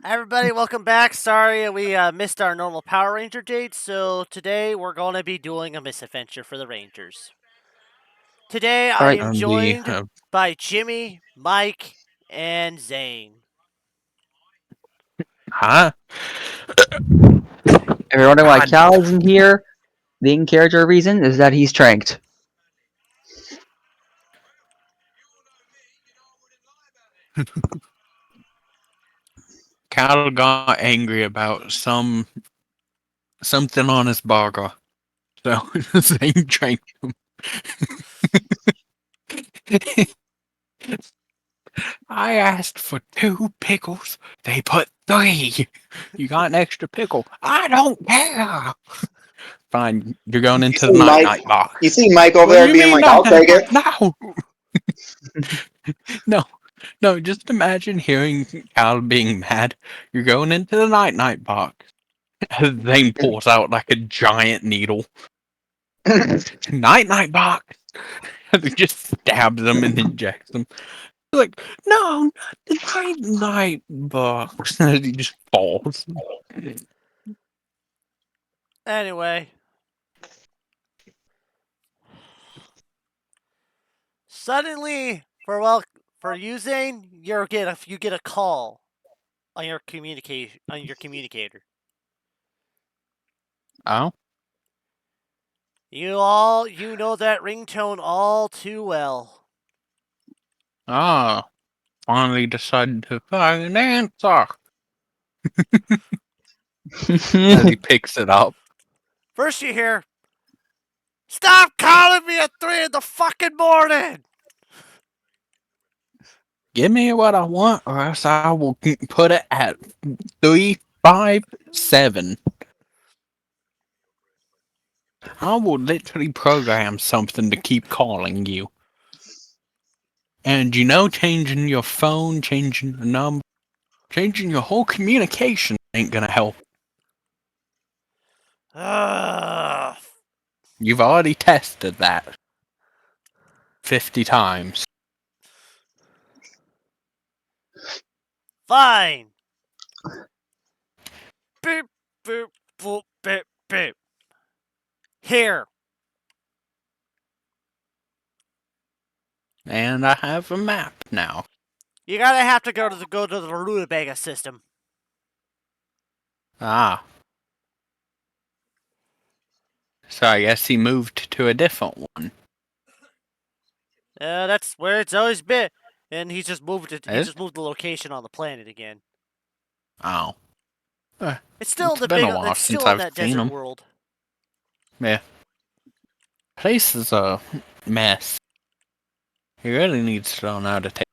Everybody, welcome back. Sorry we missed our normal Power Ranger date, so today we're going to be doing a misadventure for the Rangers. Today I All right. am The joined by Jimmy, Mike, and Zane. huh? If you're wondering why God, Cal isn't here, the in-character reason is that he's tranked. Cal got angry about something on his burger, so Zane drank him. I asked for 2 pickles. They put 3. You got an extra pickle? I don't care. Fine, you're going You into the see night Mike. night box. You see Mike over What do there you being mean like, night "I'll night take box? it." No, no, no. Just imagine hearing Cal being mad. You're going into the night night box. Zane pulls out like a giant needle. Night night box. And he just stabs them and injects them. Like, no, not the night night box. And he just falls. Anyway, suddenly for you Zane, you get a call on your communicator. Oh? You know that ringtone all too well. Ah, finally decided to find an answer. As he picks it up. First you hear, "Stop calling me at 3 in the fucking morning!" Give me what I want, or else I will put it at 357. I will literally program something to keep calling you. And changing your phone, changing the number, changing your whole communication ain't gonna help. Ugh. You've already tested that 50 times. Fine. Beep, boop, boop, beep, beep. Here. And I have a map now. You gotta have to go to the rutabaga system. Ah. So I guess he moved to a different one. That's where it's always been. And he just moved it. He Is? just moved the location on the planet again. Oh. Uh, It's still in it's the been big. a while It's since still in I've that seen desert him. world. Yeah. Place is a mess. He really needs to learn how to take.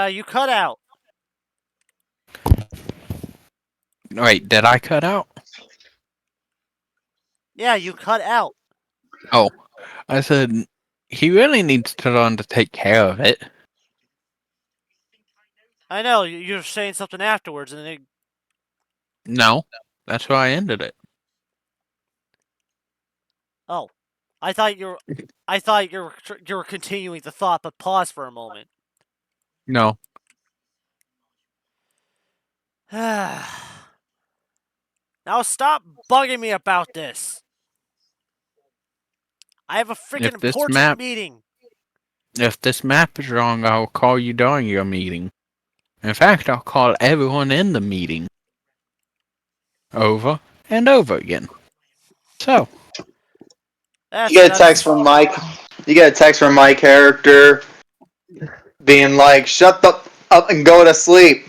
You cut out. Wait, did I cut out? Yeah, you cut out. Oh, I said he really needs to learn to take care of it. I know. You're saying something afterwards, and then. No, that's why I ended it. Oh, I thought you were. I thought you were continuing the thought, but pause for a moment. No, Now stop bugging me about this. I have a freaking if this important map meeting. if this map is wrong, I'll call you during your meeting. In fact, I'll call everyone in the meeting over and over again. So, You That's get a text enough. from Mike. You get a text from my character being like, "Shut the up and go to sleep."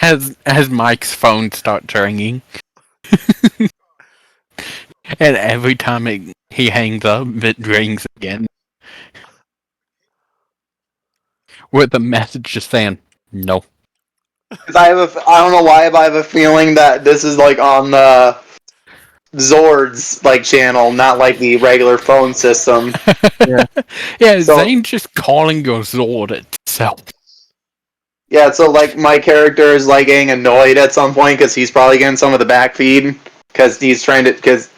as Mike's phone starts ringing, and every time he hangs up, it rings again with a message just saying no. Because I don't know why, but I have a feeling that this is like on the Zord's like channel, not like the regular phone system. Yeah. Yeah, So Zane's just calling your Zord itself. yeah, so like my character is like getting annoyed at some point because he's probably getting some of the back feed because he's trying to because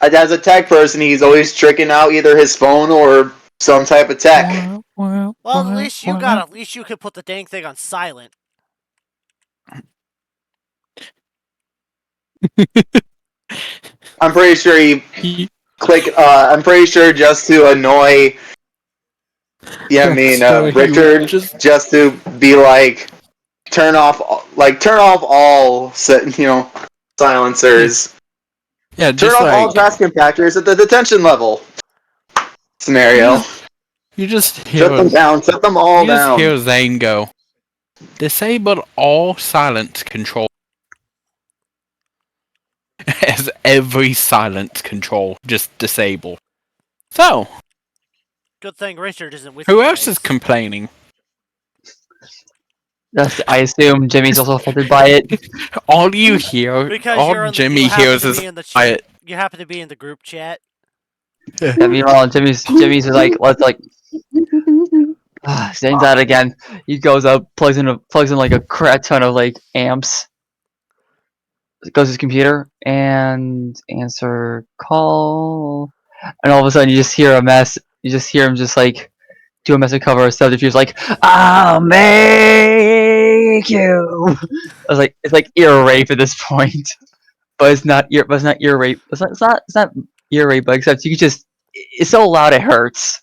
as a tech person he's always tricking out either his phone or some type of tech. Well, at least you got. At least you could put the dang thing on silent. I'm pretty sure he click. I'm pretty sure just to annoy. Yeah, I mean Richard, just to be like, turn off all silencers. Yeah, Turn just off all like trash compactors at the detention level scenario. you just Shut them hear down. Shut them all down. Zane go. Disable all silence control. As every silence control just disable. So, Good thing Richard isn't with who you else guys. is complaining? I assume Jimmy's also affected by it. All you hear, Because all you're in the, Jimmy you happen hears to is be in the quiet. you happen to be in the group chat. Yeah, meanwhile, Jimmy's like, let's like, Zane's out again. He goes up, plugs in like a crap ton of like amps. Goes to his computer and answer call, and all of a sudden you just hear a mess. You just hear him just like do a message cover of subterfuge, like "I'll make you." It's like ear rape at this point, but it's not ear. But it's not ear rape. It's not ear rape, but except you can just. It's so loud it hurts.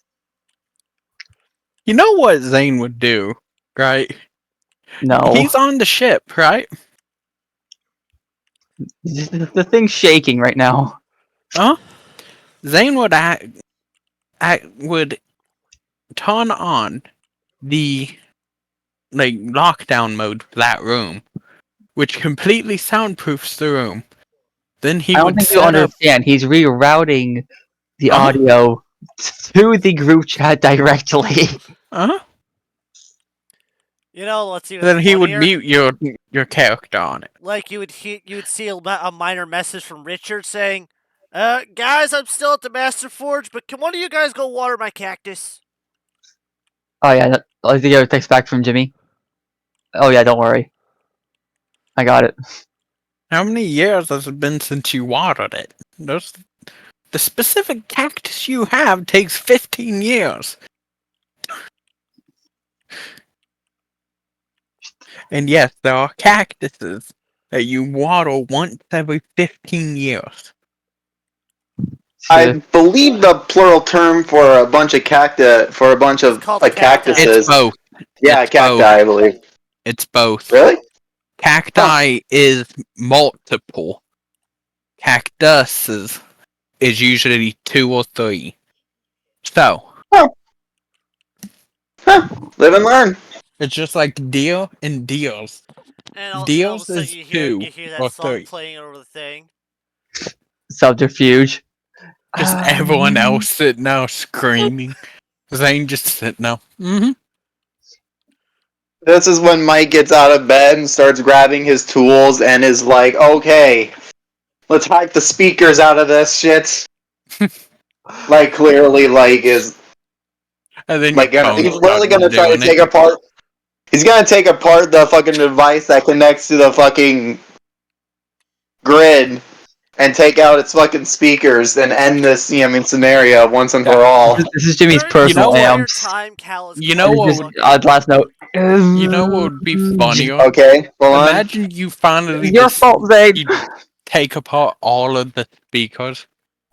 You know what Zane would do, right? No, He's on the ship, right? the thing's shaking right now. Huh? Zane would would turn on the like lockdown mode for that room, which completely soundproofs the room. Then he I don't would think you set up. understand. He's rerouting the Uh-huh. audio to the group chat directly. Uh-huh. You know, let's see. Then he would funnier. mute your character on it. Like you would see a minor message from Richard saying, guys, I'm still at the Master Forge, but can one of you guys go water my cactus?" Oh yeah, I think I got a text back from Jimmy. Oh yeah, don't worry. I got it. How many years has it been since you watered it? The specific cactus you have takes 15 years. And yes, there are cactuses that you water once every 15 years. I believe the plural term for a bunch of It's called a cacti. It's cactuses. both. Yeah, It's cacti, both. I believe. It's both. Really? Cacti is multiple. Cactuses is usually 2 or 3. So, Live and learn. it's just like deer and deers. And all of a Deers sudden is 2 you hear that or song 3. playing over the thing. Subterfuge. Just everyone else sitting now screaming. Zane just sitting now. Mm-hmm. This is when Mike gets out of bed and starts grabbing his tools and is like, okay, let's hack the speakers out of this shit. Like, clearly, like, is... And then Like, your phone he's literally starts gonna try to doing take it. apart... He's gonna take apart the fucking device that connects to the fucking grid and take out its fucking speakers and end this, scenario once and for all. This is Jimmy's During personal this entire amps. time, Cal is You know playing what fucking- Last note. You know what would be funnier? Okay, hold on. Imagine you finally Your just fault, Zane. you take apart all of the speakers,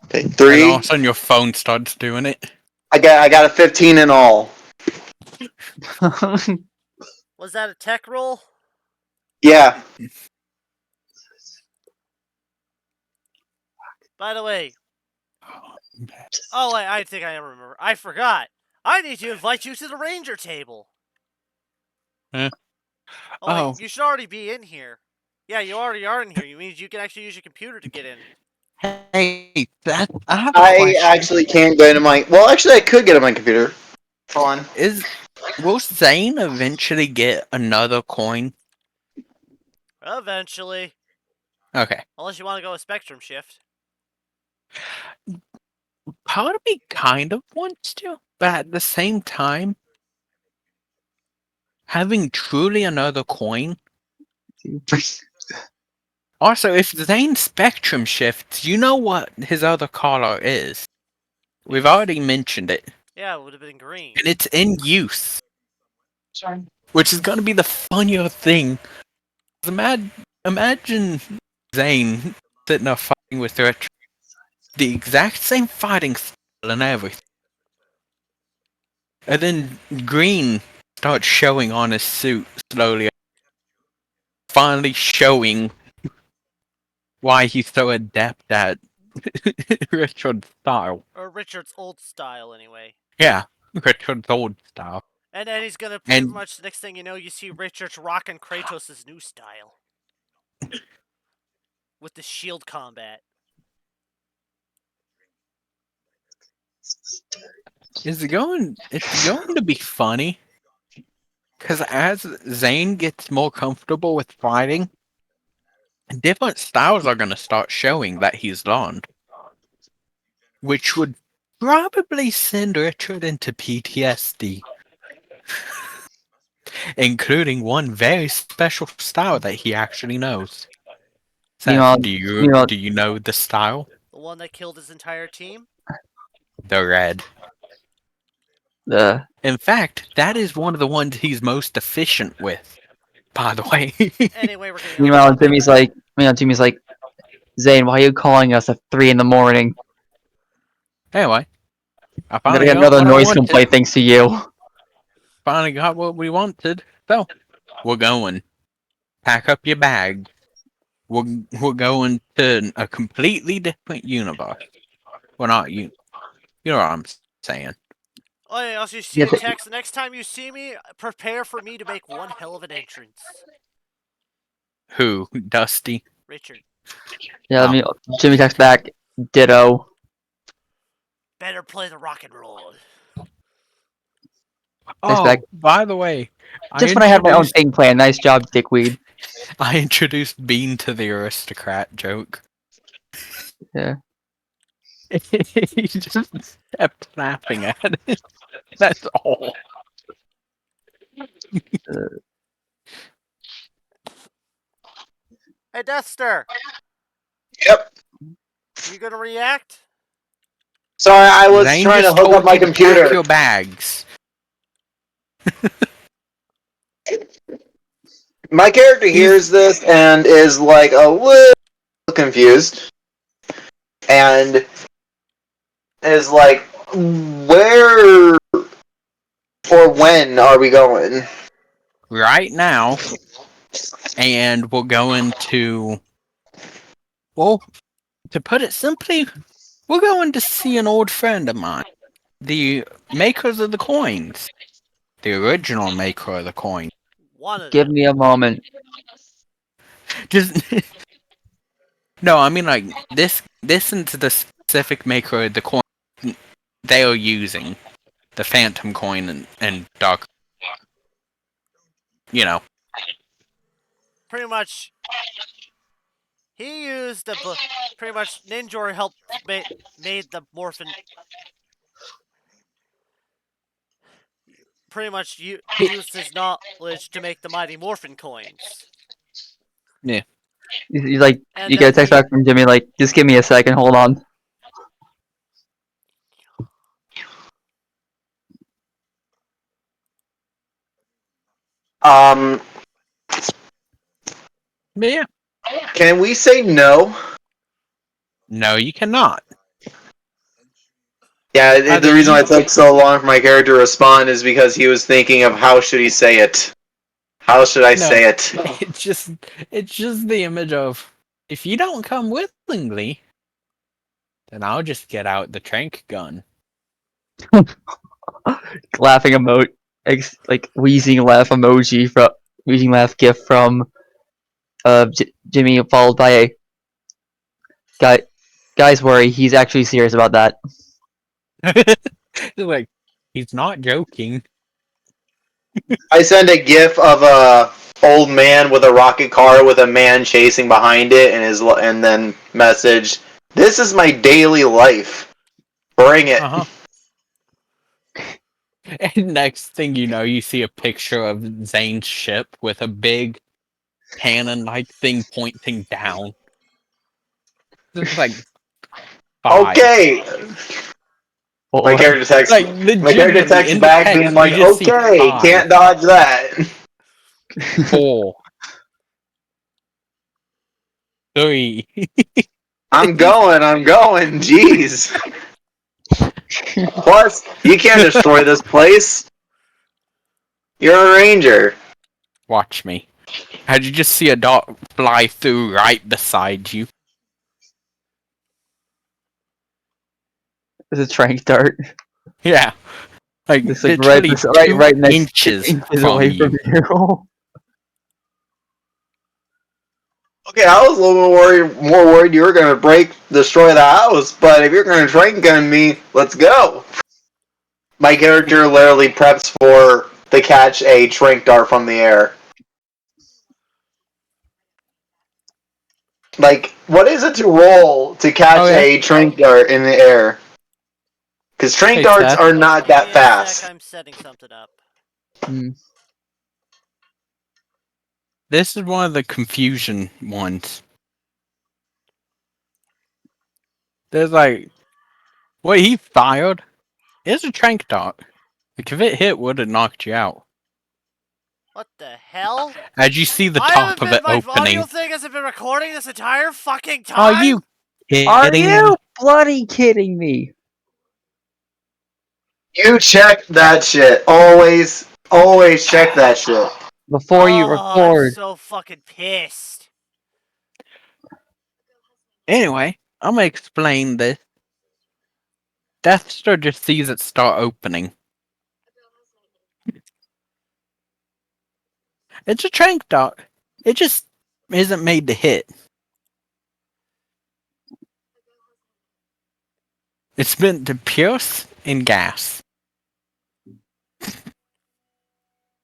Okay, and 3. all of a sudden your phone starts doing it. I got a 15 in all. Was that a tech roll? Yeah. By the way. Oh, I think I remember. I forgot. I need to invite you to the Ranger table. Huh? Oh, wait, you should already be in here. Yeah, you already are in here. You means you can actually use your computer to get in. Hey, I have a I question. actually can't go into my... Well, actually, I could get on my computer. Hold on. Will Zane eventually get another coin? Eventually. Okay. Unless you want to go with Spectrum Shift. Part of me kind of wants to, but at the same time, having truly another coin. Also, if Zane Spectrum shifts, you know what his other color is. We've already mentioned it. Yeah, it would have been green. And it's in use. Which is going to be the funnier thing. Imagine Zane sitting there fighting with Retro. The exact same fighting style and everything. And then Green starts showing on his suit slowly. Finally showing why he's so adept at Richard's style. Or Richard's old style, anyway. Yeah, Richard's old style. And then he's gonna pretty And much, the next thing you know, you see Richard's rocking Kratos' new style. With the shield combat. it's going to be funny. Because as Zane gets more comfortable with fighting, different styles are going to start showing that he's learned. Which would probably send Richard into PTSD. Including one very special style that he actually knows. Meanwhile, Seth, meanwhile, do you know the style? The one that killed his entire team? The red. the In fact, that is one of the ones he's most efficient with. By the way. Anyway, we're getting off meanwhile, topic. Jimmy's like, Zane, why are you calling us at 3 in the morning? Anyway, I I'm gonna finally get got another what I noise wanted. complaint thanks to you. Finally got what we wanted. So, we're going. Pack up your bag. We're going to a completely different universe. Well, not you. You know what I'm saying. Oh, yeah, also, you see Yeah, a text. The next time you see me, prepare for me to make one hell of an entrance. Who? Dusty? Richard. yeah, Oh. Jimmy texts back, ditto. Better play the rock and roll. Text back, Oh, by the way, just when I had my own thing planned. Nice job, dickweed. I introduced Bean to the aristocrat joke. Yeah. He just kept laughing at it. That's all. Hey, Deathster. Yep. You gonna react? Sorry, I was Zane trying to just hook up told my you to pack computer. your bags. My character hears this and is like a little confused. And is like, where or when are we going? Right now, and we're going to. Well, to put it simply, we're going to see an old friend of mine. The makers of the coins. The original maker of the coin. One of Give them. me a moment. Just no, I mean like this isn't the specific maker of the coin they are using. The Phantom coin and Dark. You know. Pretty much, he used the. Pretty much, Ninjor helped made the Morphin. Pretty much, used his knowledge to make the Mighty Morphin coins. Yeah. He's like, And you get a then text he. back from Jimmy like, just give me a second, hold on. Um, But yeah. can we say no? No, you cannot. Yeah, Either the reason why you it took so long for my character to respond is because he was thinking of how should he say it. How should I No. say it? It's just the image of if you don't come willingly, then I'll just get out the trank gun. Laughing emote, like wheezing laugh emoji from wheezing laugh gif from Jimmy, followed by a guys worry, he's actually serious about that. Like he's not joking. I send a gif of a old man with a rocket car with a man chasing behind it, and then message, "This is my daily life. Bring it." Uh-huh. And next thing you know, you see a picture of Zane's ship with a big cannon-like thing pointing down. It's like 5. Okay. My character texts. Like, My character legitimately, texts in the back, being text, like, you just see "Okay, 5, can't dodge that." 4, 3. I'm going. Jeez. Plus, you can't destroy this place. You're a ranger. Watch me. How'd you just see a dot fly through right beside you? It's a trank dart. Yeah. Like, It's like literally right 2 next inches inches from away from you. you. Okay, I was a little more worried you were gonna destroy the house. But if you're gonna train gun me, let's go. My character literally preps to catch a trank dart from the air. Like, what is it to roll to catch Oh, yeah? a trank dart in the air? Because trank Hey, darts Seth. are not Give that me a sec, fast. I'm setting something up. This is one of the confusion ones. There's like, what he fired is a trank dart. Like, if it hit, would have knocked you out. What the hell? As you see the I top haven't of been. it My audio opening. thing hasn't been recording this entire fucking Are you time? Are kidding you me? bloody kidding me? You check that shit. Always check that shit. Before you Oh, I'm record. so fucking pissed. Anyway, I'm gonna explain this. Deathstar just sees it start opening. It's a trank dart. It just isn't made to hit. It's meant to pierce and gas.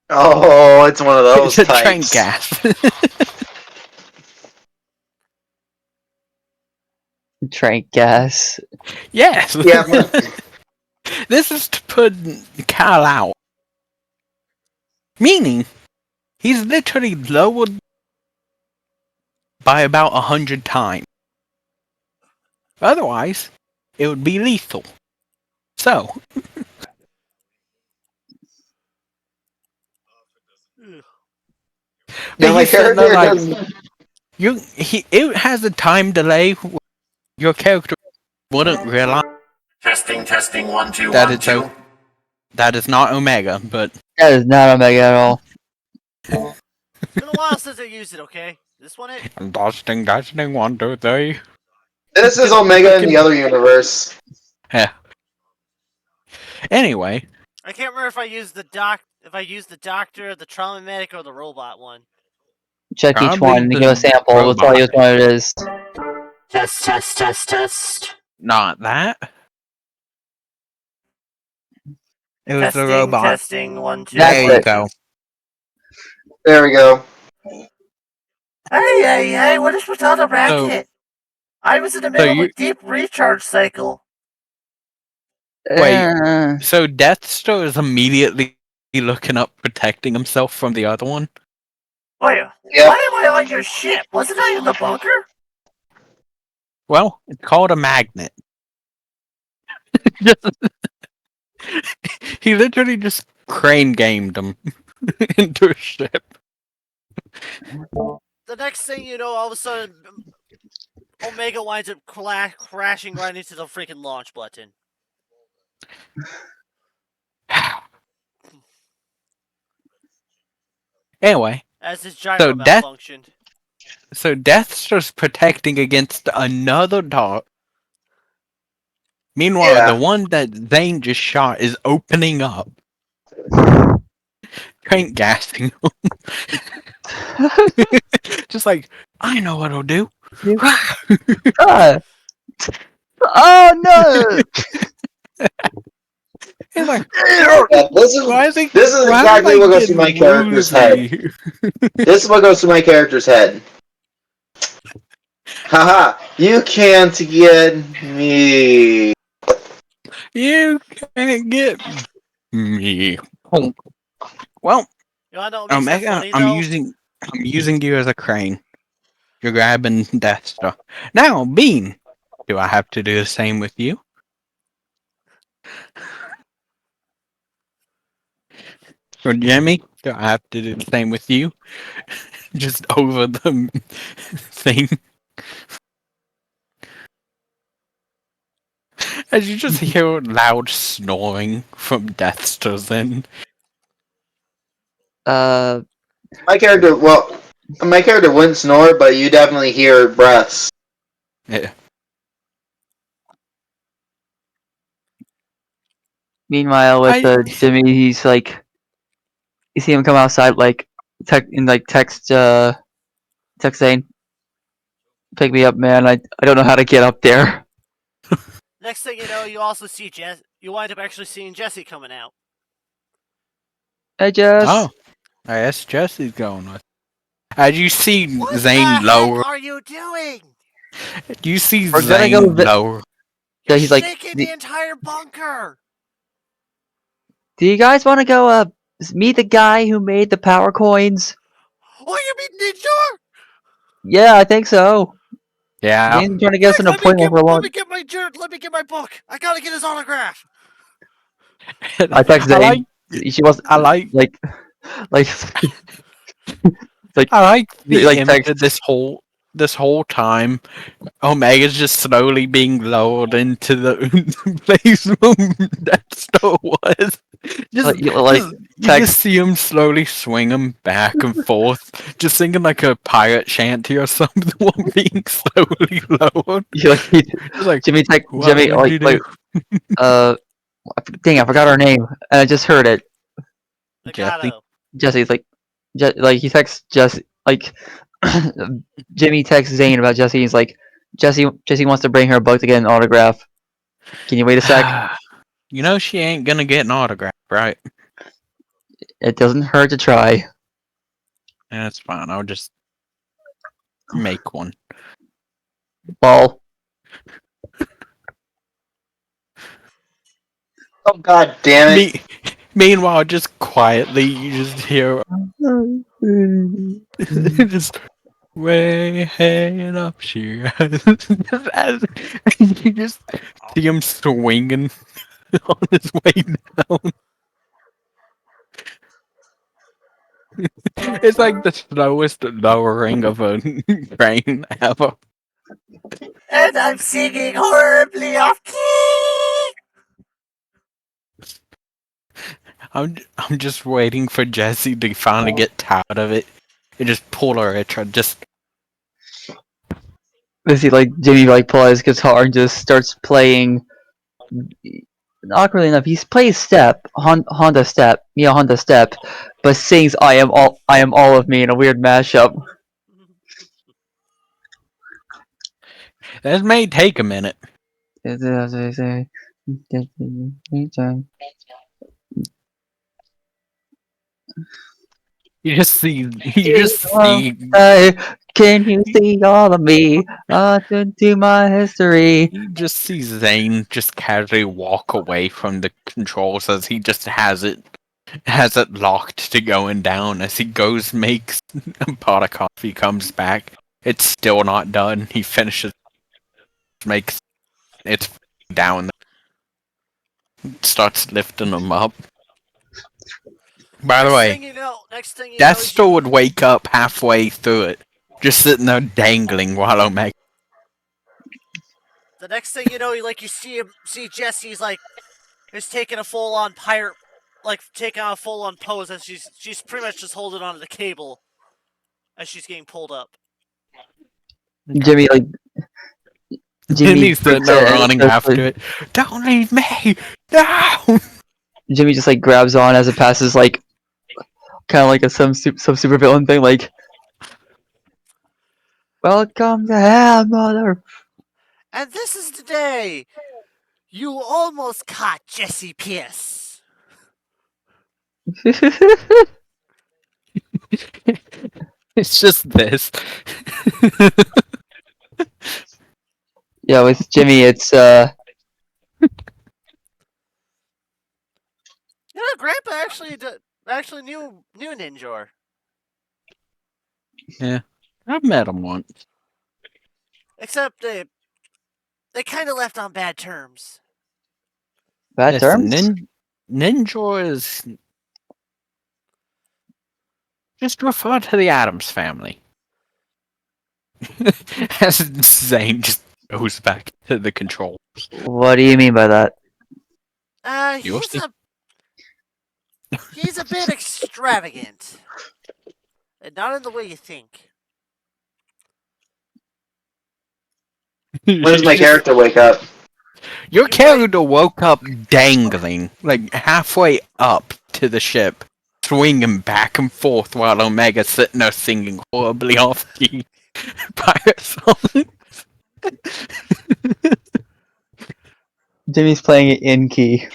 Oh, it's one of It's those a trank types. gas. Trank gas. Yes. Yeah, This is to put Cal out. Meaning, he's literally lowered by about 100 times. Otherwise, it would be lethal. So, yeah. My he's sitting there character like, does. it has a time delay where your character wouldn't realize Testing, 1 2 that 1 it's 2. that is not Omega, but That is not Omega at all. It's been a while since I used it, okay? This one it? testing, 1 2 3. This is Omega in the other universe. Yeah. Anyway, I can't remember if I used the doctor, the trauma medic, or the robot one. Check each one probably and give a the sample. It'll tell you which one it is. Test. not that. It was the robot. Testing, 1 2 That's There 1 you it. 2. go. There we go. Hey, what is with all the So, racket? I was in the so middle of you a deep recharge cycle. wait. Uh, So Deathstar is immediately looking up, protecting himself from the other one. Wait, Yep. why am I on your ship? Wasn't I in the bunker? Well, it's called a magnet. He literally just crane gamed him into a ship. The next thing you know, all of a sudden, Omega winds up crashing right into the freaking launch button. Anyway, As his gyro so malfunctioned. Deathstar's protecting against another dart. Meanwhile, the Yeah. one that Zane just shot is opening up, crank gassing him. Just like, I know what I'll do. ah. Oh no! He's like, Yeah, why is he? this is Why am exactly I what goes through my getting character's head. woozy? This is what goes through my character's head. Haha, you can't get me. You can't get me. Well, You wanna know what makes that Omega, funny though? I'm using you as a crane. You're grabbing Death Star. Now, Bean, do I have to do the same with you? Or Jimmy, do I have to do the same with you? Just over the thing. As you just hear loud snoring from Deathster's end. Uh, My character, my character wouldn't snore, but you definitely hear breaths. Yeah. meanwhile, with Jimmy, he's like, you see him come outside, like, text saying, "Pick me up, man. I don't know how to get up there." Next thing you know, you also see you wind up actually seeing Jesse coming out. I just. Oh, I guess Jesse's going with. As you see What the Zane heck lower. are you doing? You see We're gonna go. Zane lower. Yeah, You're he's like, shaking the entire bunker. "Do you guys want to go meet the guy who made the power coins?" Oh, you mean Ninja? Yeah, I think so. Yeah. Zane's trying to get us Quick, an appointment for let lunch. me get my book. I gotta get his autograph. I text I like. Zane. She wants I like. like like like I like the like image text. of this whole time. Omega's just slowly being lowered into the place where Dexter was. Just, Like just you text. just see him slowly swing him back and forth, just singing like a pirate shanty or something while being slowly lowered. Just like, Jimmy text what Jimmy would you do? uh dang, I forgot her name and I just heard it. Jesse. Legato. Jesse's like like he texts Jesse like Jimmy texts Zane about Jesse. He's like, Jesse wants to bring her a book to get an autograph. Can you wait a sec? You know she ain't gonna get an autograph, right? It doesn't hurt to try. That's fine. I'll just make one. Ball. Oh god damn it! Meanwhile, just quietly, you just hear just way hanging up she as you just see him swinging on his way down. It's like the slowest lowering of a train ever. And I'm singing horribly off key. I'm just waiting for Jesse to finally get tired of it and just pull her just We see like Jimmy like pull out his guitar and just starts playing. Awkwardly enough, he plays Step, Honda Step, Mia Honda Step, but sings I am all of me" in a weird mashup. This may take a minute. You just see Can you see all of me? Into my history. you just see Zane just casually walk away from the controls as he just has it locked to going down. As he goes, makes a pot of coffee, comes back. It's still not done. He finishes, makes it's down, starts lifting them up. By the way, Next thing you know, Deathstar would wake up halfway through it, just sitting there dangling while Omega. the next thing you know, you see Jesse's is taking a full on pirate, taking on a full on pose as she's pretty much just holding onto the cable as she's getting pulled up. Jimmy like And Jimmy he's sitting freaks there out and running after it. Don't leave me! No! Jimmy just like grabs on as it passes, like kind of like some super villain thing, like "Welcome to hell, mother." And this is the day you almost caught Jesse Pierce. It's just this. Yeah, with Jimmy, it's Grandpa actually knew Ninjor. Yeah, I've met him once. Except they kind of left on bad terms. Bad Listen, terms? Ninja is just refer to the Adams family. As Zane just goes back to the control. What do you mean by that? You'll see. He's a bit extravagant. And not in the way you think. When does She's my just- character wake up? Your You character woke up dangling, like halfway up to the ship, swinging back and forth while Omega's sitting there singing horribly off key pirate song. Jimmy's playing it in key.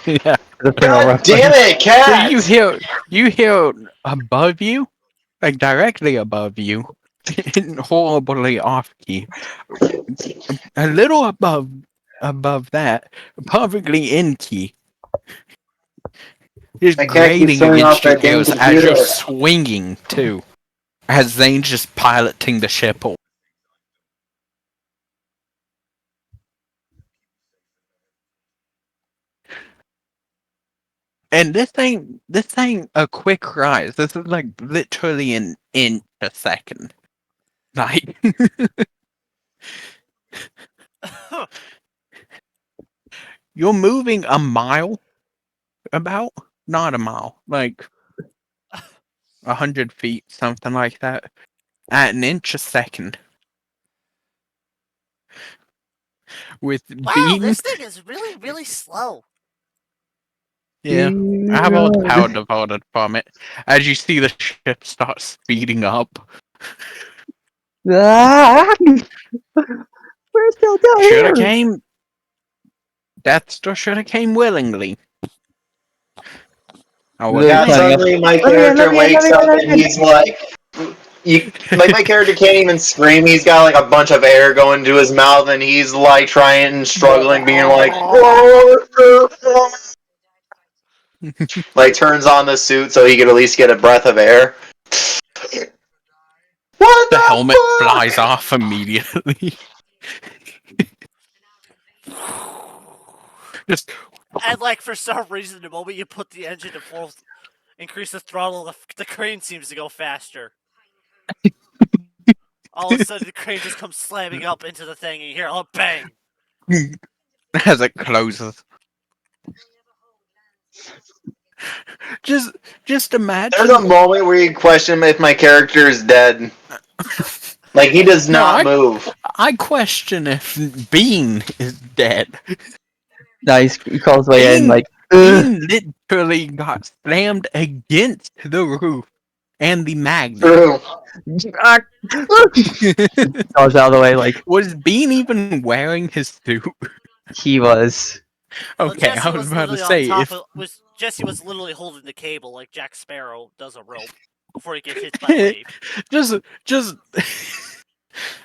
Yeah. The final God damn reference. it, So cat! you hear above you, like directly above you, horribly off key, a little above that, perfectly in key, just My cat keeps grating turning off against your that damn ears as you're computer. swinging too, as Zane's just piloting the ship. And this ain't a quick rise. This is like literally an inch a second. Like you're moving a mile, about not a mile, like 100 feet, something like that, at an inch a second. With Wow, beam, this thing is really, really slow. yeah, I have all the power devoted from it. As you see the ship start speeding up, Ah! We're still down should have here! came. Death Star should have came willingly. Oh, Really God, climbing up. suddenly my Let me in, let character me in, let wakes me in, up let me and in. he's like, like my character can't even scream. He's got like a bunch of air going into his mouth, and he's like trying and struggling, being like, like turns on the suit so he could at least get a breath of air. What The the helmet fuck? flies off immediately. Just And like for some reason, the moment you put the engine to full, increase the throttle, the crane seems to go faster. All of a sudden, the crane just comes slamming up into the thing, and you hear a bang. as it closes. Just There's imagine. a moment where you question if my character is dead. Like he does No, not move. I question if Bean is dead. No, he calls way in Bean, like, ugh. Bean literally got slammed against the roof and the magnet. True. Ah, calls out of the way like Was Bean even wearing his suit? he was. Well, Okay, Jesse I was was about to literally on say top if of Jesse was literally holding the cable like Jack Sparrow does a rope before he gets hit by a wave. just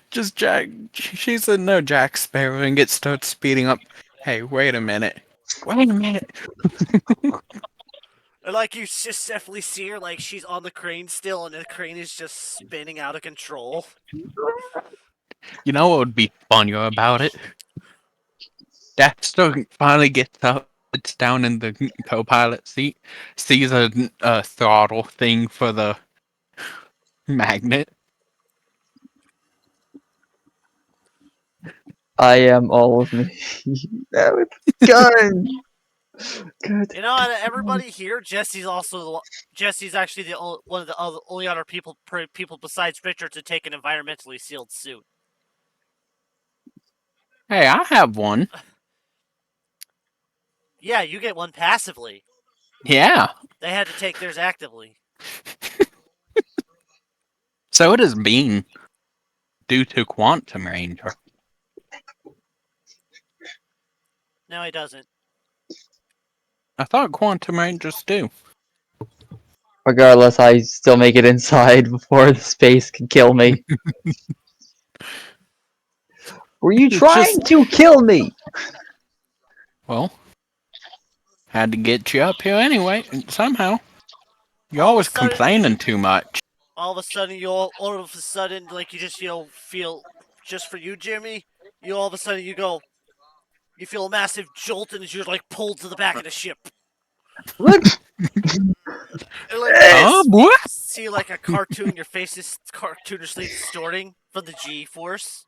just Jack. She said no, Jack Sparrow, and it starts speeding up. Hey, wait a minute. Wait a minute. And like you just definitely see her like she's on the crane still, and the crane is just spinning out of control. You know what would be funnier about it? Deathstroke finally gets up, sits down in the co-pilot seat, sees a throttle thing for the magnet. I am all of me. That was gun. Good. You know, out of everybody here, Jesse's actually one of the only other people besides Richard to take an environmentally sealed suit. Hey, I have one. Yeah, you get one passively. Yeah. They had to take theirs actively. So it has been due to Quantum Ranger. No, he doesn't. I thought Quantum Rangers do. Regardless, I still make it inside before the space can kill me. Were you It's trying just- to kill me? Well, had to get you up here anyway, somehow. You're All of a always sudden- complaining too much. All of a sudden, like you just feel just for you, Jimmy. You all of a sudden you go, You feel a massive jolt, and you're like pulled to the back of the ship. What? And, like What? see like a cartoon, your face is cartoonishly distorting from the G force.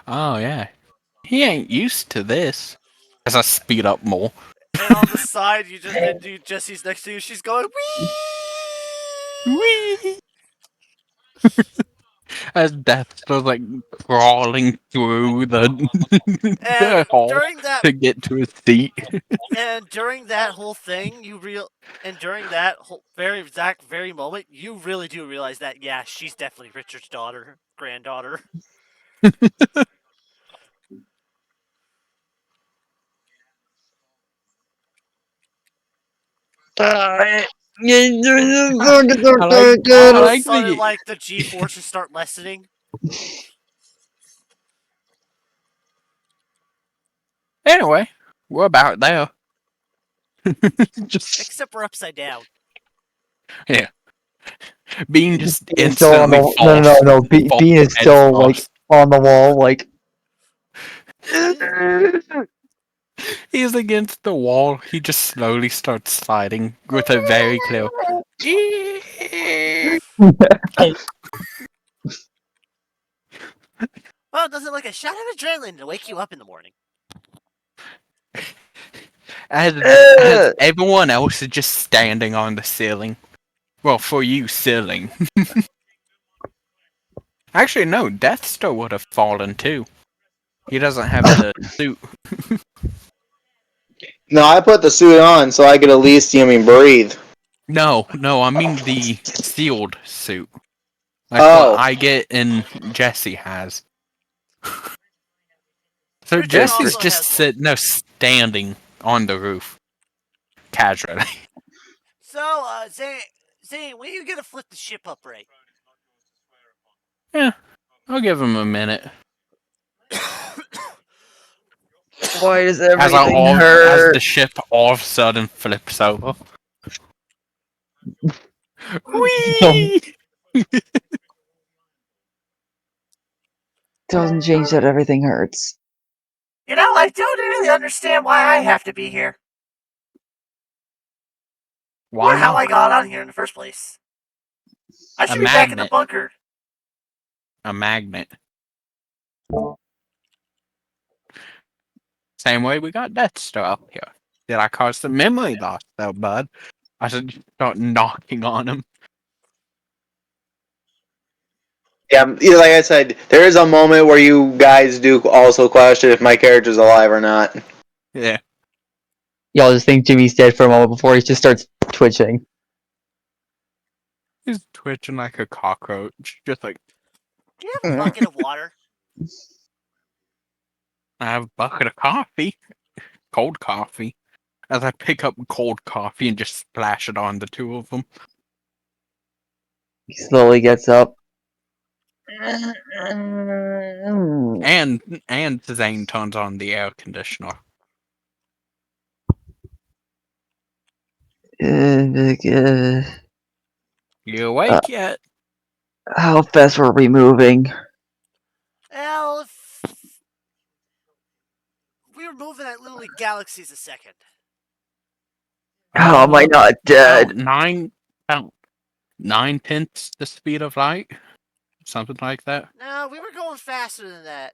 Oh yeah. He ain't used to this. As I speed up more. And on the side, Jesse's next to you. She's going wee. Whee! As Death starts like crawling through the, And the hall during that, to get to his seat. whole thing, during that whole very exact very moment, you really do realize that yeah, she's definitely Richard's granddaughter. I All of a like sudden, the. like the G forces start lessening. Anyway, we're about there. Just Except we're upside down. yeah, Bean just Bean is still on instantly the falls. no. falls Bean is head still like first. on the wall, like. He's against the wall. He just slowly starts sliding with a very clear. Well, doesn't like a shot of adrenaline to wake you up in the morning. As everyone else is just standing on the ceiling. Well, for you, ceiling. Actually, no, Deathstar would have fallen too. He doesn't have the suit. No, I put the suit on so I could at least, breathe. No, I mean the sealed suit. Like what Oh, I get and Jesse has. So Richard Jesse's also just has one. standing on the roof. Casually. So, Zane, when are you gonna flip the ship up right? Yeah, I'll give him a minute. Why does As everything as hurt? the ship all of a sudden flips over. Whee! Doesn't change that everything hurts. You know, I don't really understand why I have to be here. Why Or how I not? got on here in the first place. I A should be back in the magnet. bunker. A magnet. Same way we got Death Star up here. Did I cause some memory loss though, bud? I should start knocking on him. yeah, like I said, there is a moment where you guys do also question if my character's alive or not. Yeah. Y'all just think Jimmy's dead for a moment before he just starts twitching. He's twitching like a cockroach. Just like, Do you have a bucket of water? I have a bucket of coffee. Cold coffee. As I pick up cold coffee and just splash it on the two of them. He slowly gets up. And Zane turns on the air conditioner. You awake yet? How fast were we moving? Well, we were moving at literally galaxies a second. How am I not dead? About 9/10 the speed of light? Something like that. No, we were going faster than that.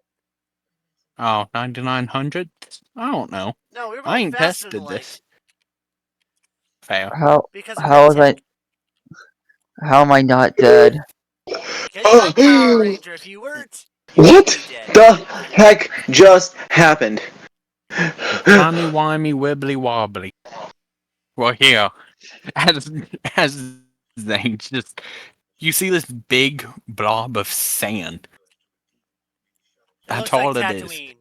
Oh, 9900? I don't know. No, we were I going ain't faster than tested light. this. Fair. Because we got tech. How am I not dead? Because you're a Power Ranger. If you weren't, What you'd be dead. the heck just happened? Timey wimey wibbly wobbly. Well, here, as Zane just, you see this big blob of sand. That's Looks like all it is. Tatooine.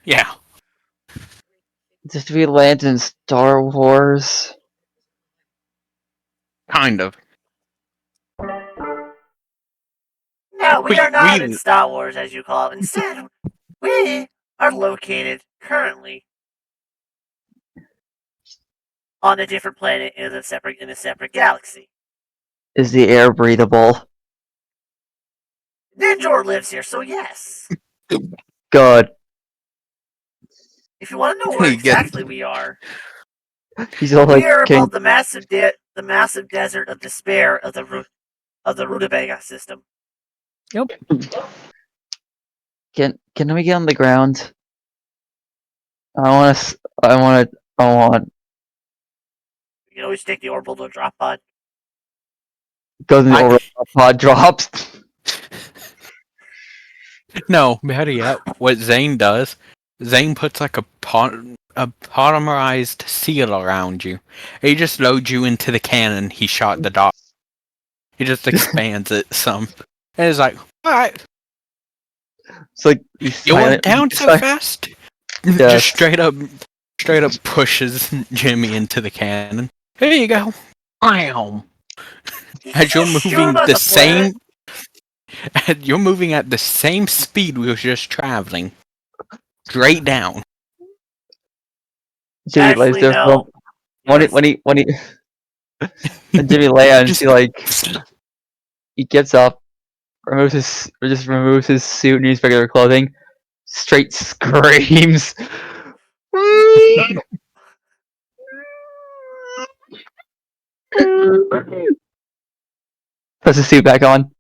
Yeah. Did we land in Star Wars? Kind of. No, we We- are not we- in Star Wars, as you call it. Instead, we are located currently on a different planet in a separate galaxy. Is the air breathable? Ninjor lives here, so yes. God, If you want to know where You get- exactly we are, he's all like, we are "Can above the massive desert of despair of the Rutabaga system. can we get on the ground? I want. You can always take the orbital to drop pod. Goes in the I- orbital pod, drops. No, better yet, what Zane does, Zane puts like a polymerized seal around you. He just loads you into the cannon he shot the dog. He just expands it some. And it's like, alright, It's like he's you went silent. down so fast? Just Yes. straight up pushes Jimmy into the cannon. Here you go. Bam! As you're Shoot moving him on the the planet. same, you're moving at the same speed we were just traveling. Straight down. Jimmy lays Actually, there no. when he and Jimmy lands, Just- he gets up, removes his suit and his regular clothing, straight screams. Puts his suit back on.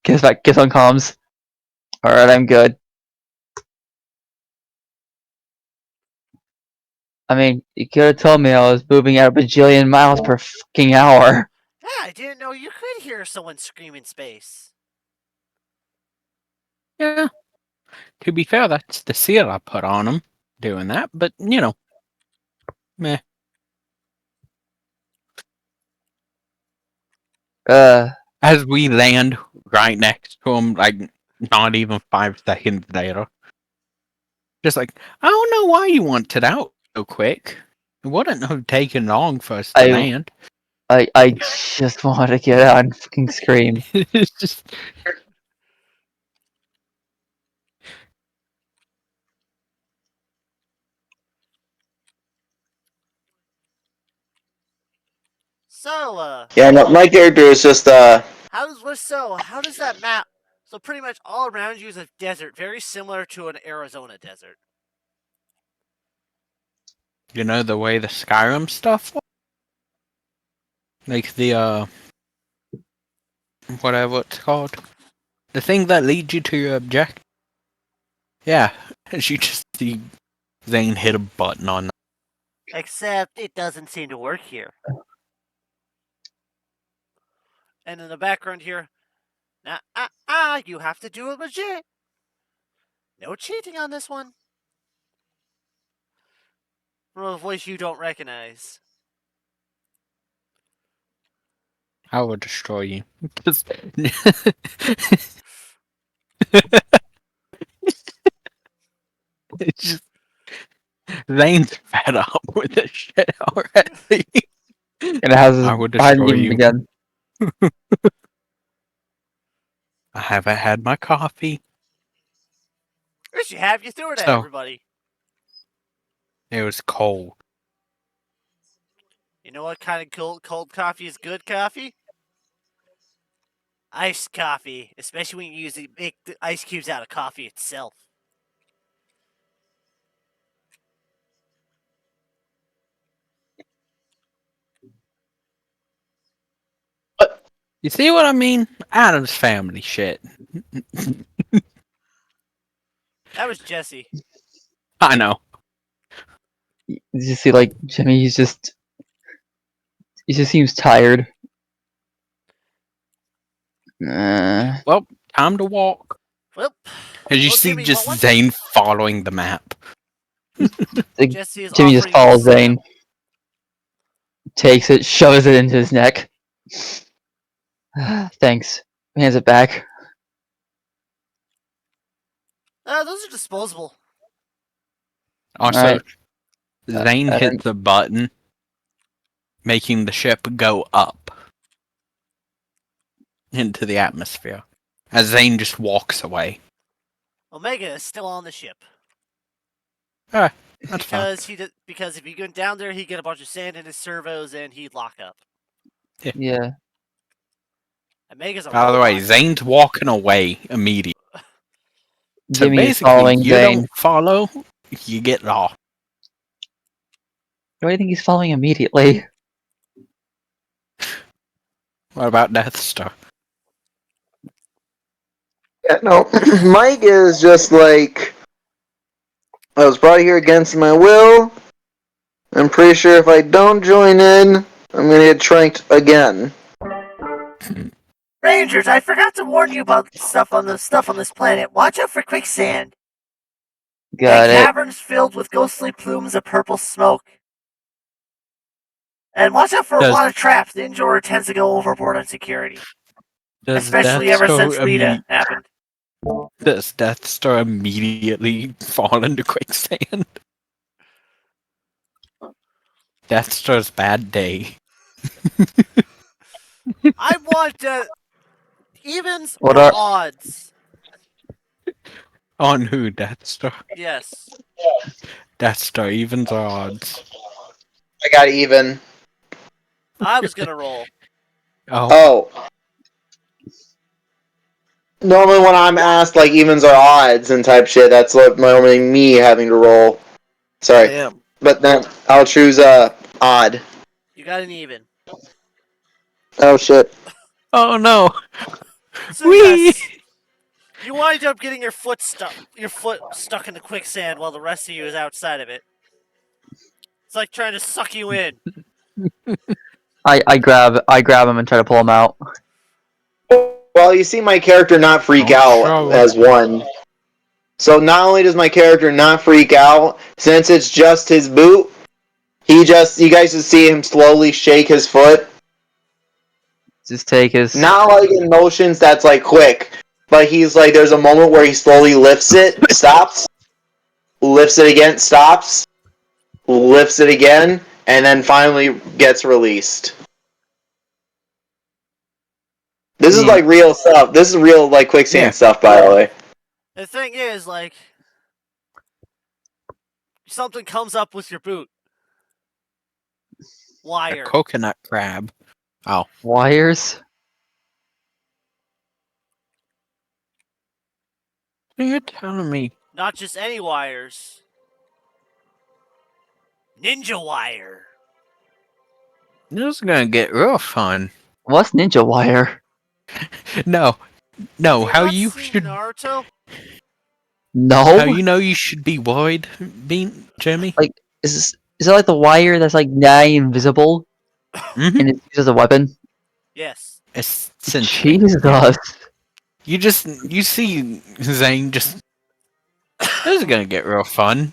Gets on comms. Alright, I'm good. I mean, you could have told me I was moving at a bajillion miles per fucking hour. Yeah, I didn't know you could hear someone scream in space. Yeah. To be fair, that's the seal I put on him doing that, but you know, meh. As we land right next to him, like not even 5 seconds later, just like, I don't know why you wanted out so quick. It wouldn't have taken long for us to I- land. I just want to get out and fucking scream. It's just So, Yeah, no, my character is just how does that map? So pretty much all around you is a desert, very similar to an Arizona desert. you know the way the Skyrim stuff was? Like the whatever it's called. The thing that leads you to your objective. Yeah. As you just see Zane hit a button on that. Except it doesn't seem to work here. And in the background here, you have to do it legit. No cheating on this one. From a voice you don't recognize. I will destroy you. Just- it's just Zane's fed up with this shit already. And it has I will hadn't destroy even you. begun. I haven't had my coffee. Yes, you have. You threw it at So- everybody. It was cold. You know what kind of cold coffee is good coffee? Iced coffee, especially when you make the ice cubes out of coffee itself. You see what I mean? Adam's family shit. That was Jesse. I know. You just see like Jimmy, he just seems tired. Well, time to walk. Well, As you well, see Jimmy, just one Zane following the map. Jesse is Jimmy just offering follows you some- Zane, takes it, shoves it into his neck. Thanks. Hands it back. Those are disposable. Also, Alright. Zane I hit don't- the button, making the ship go up into the atmosphere. As Zane just walks away. Omega is still on the ship That's fine. because if he went down there, he'd get a bunch of sand in his servos and he'd lock up. Yeah. And Mega's a By the way, robot. Zane's walking away immediately. So Jimmy is basically, following you Zane. don't follow, you get lost. Do I think he's following immediately? What about Death Star? Yeah, no, Mike is just like, I was brought here against my will. I'm pretty sure if I don't join in, I'm gonna get tranked again. Rangers, I forgot to warn you about stuff on this planet. Watch out for quicksand. Got And it. caverns filled with ghostly plumes of purple smoke. And watch out for a Does lot of traps. The Ninja tends to go overboard on security. does Especially Death ever Star since Rita happened. does Death Star immediately fall into quicksand? Death Star's bad day. I want evens What or are- odds. On who? Death Star. Yes. Death Star evens or odds? I got even. I was gonna roll. Oh, Oh. Normally when I'm asked like evens or odds and type shit, that's what normally me having to roll. Sorry. damn. But then I'll choose odd. You got an even. Oh shit. Oh no. So Wee. yes, you wind up getting your foot stuck in the quicksand while the rest of you is outside of it. It's like trying to suck you in. I grab him and try to pull him out. Well, you see my character not freak Don't out show as one. So not only does my character not freak out, since it's just his boot, you guys just see him slowly shake his foot. Just take his. Not like in motions that's like quick, but he's like there's a moment where he slowly lifts it, stops, lifts it again, stops, lifts it again, and then finally gets released. This is like real stuff. This is real like quicksand Yeah. stuff, by the way. The thing is, like, something comes up with your boot. A Wire. coconut crab. Oh. Wires? What are you telling me? Not just any wires. Ninja wire. This is gonna get real fun. What's ninja wire? No. Have How not you seen should Naruto? No. how you know you should be void, Bean Jimmy? Like, is it like the wire that's like nigh invisible Mm-hmm. and it's used as a weapon? Yes. Essentially. Jesus. You see Zane just this is gonna get real fun.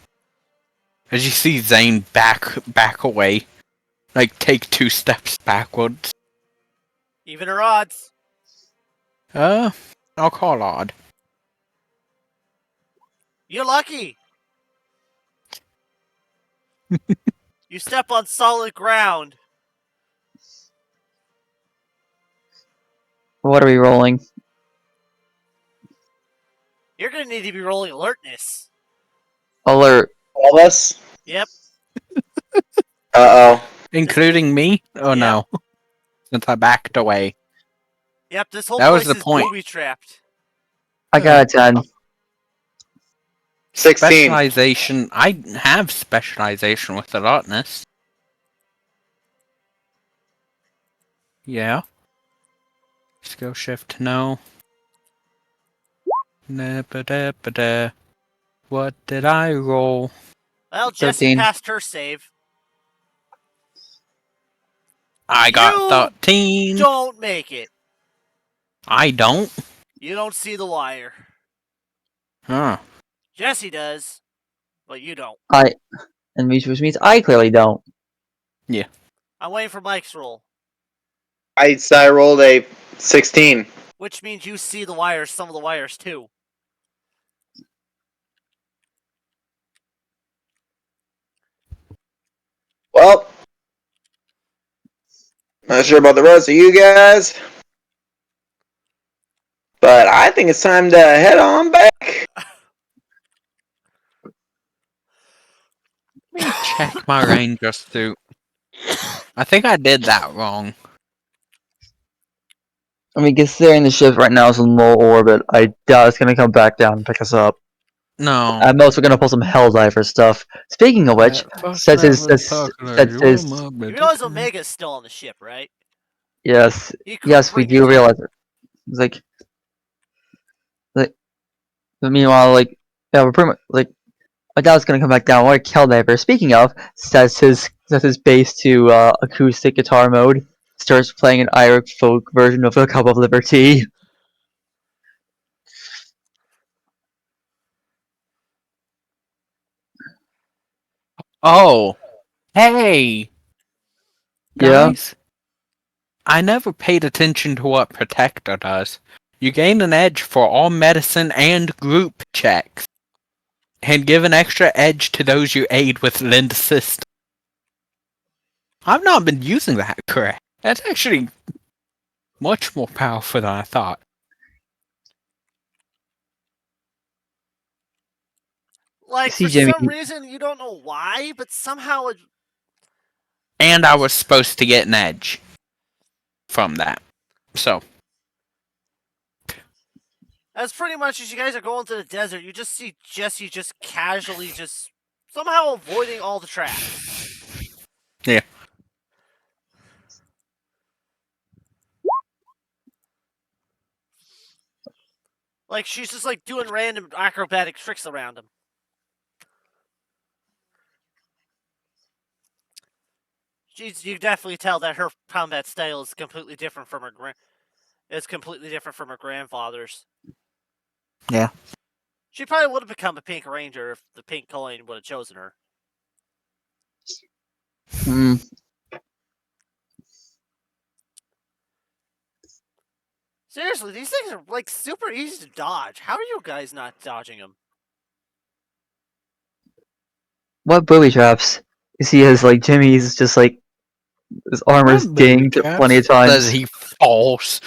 As you see Zane back away. Like take 2 steps backwards. Even or odds. I'll call odd. You're lucky. You step on solid ground. What are we rolling? You're gonna need to be rolling alertness. Alert. All of us? Yep. Uh-oh. Including me? Oh Yep. no. Since I backed away. Yep, this whole That was place the is point. booby trapped. I got a 10. 16. Specialization. I have specialization with alertness. Yeah. Skill shift, no. Da-ba-da-ba-da. What did I roll? Well, Jessie 13. passed her save. I got You 13. Don't make it. I don't. You don't see the wire. Huh. Jessie does, but you don't. Which means I clearly don't. I'm waiting for Mike's roll, I rolled a 16. which means you see the wires, some of the wires too. Well, not sure about the rest of you guys, but I think it's time to head on back. Let me check my ranger suit. I think I did that wrong. I mean, considering the ship right now is in low orbit, I doubt it's gonna come back down and pick us up. No. At most, we're gonna pull some Helldiver stuff. Speaking of which, says his You realize Omega's still on the ship, right? yes, He could yes, we bring it do down. realize it. It's like, but meanwhile, like, yeah, we're pretty much like, I doubt it's gonna come back down. What a Helldiver. Speaking of, sets his bass to acoustic guitar mode. Starts playing an Irish folk version of "A Cup of Liberty." Oh, hey, Yeah. guys. I never paid attention to what Protector does. You gain an edge for all medicine and group checks, and give an extra edge to those you aid with Lend Assist. I've not been using that correct. That's actually much more powerful than I thought. Like, See, for Jimmy, some reason, you don't know why, but somehow it... And I was supposed to get an edge from that. So, That's pretty much as you guys are going to the desert, you just see Jesse just casually just somehow avoiding all the traps. yeah. Like, she's just like doing random acrobatic tricks around him. You definitely tell that her combat style is completely different from her grandfather's. Yeah. She probably would have become a Pink Ranger if the Pink Coin would have chosen her. hmm, Seriously, these things are like super easy to dodge. How are you guys not dodging them? what booby traps? You see, his like Jimmy's just like his armor's dinged plenty of Says times. he falls.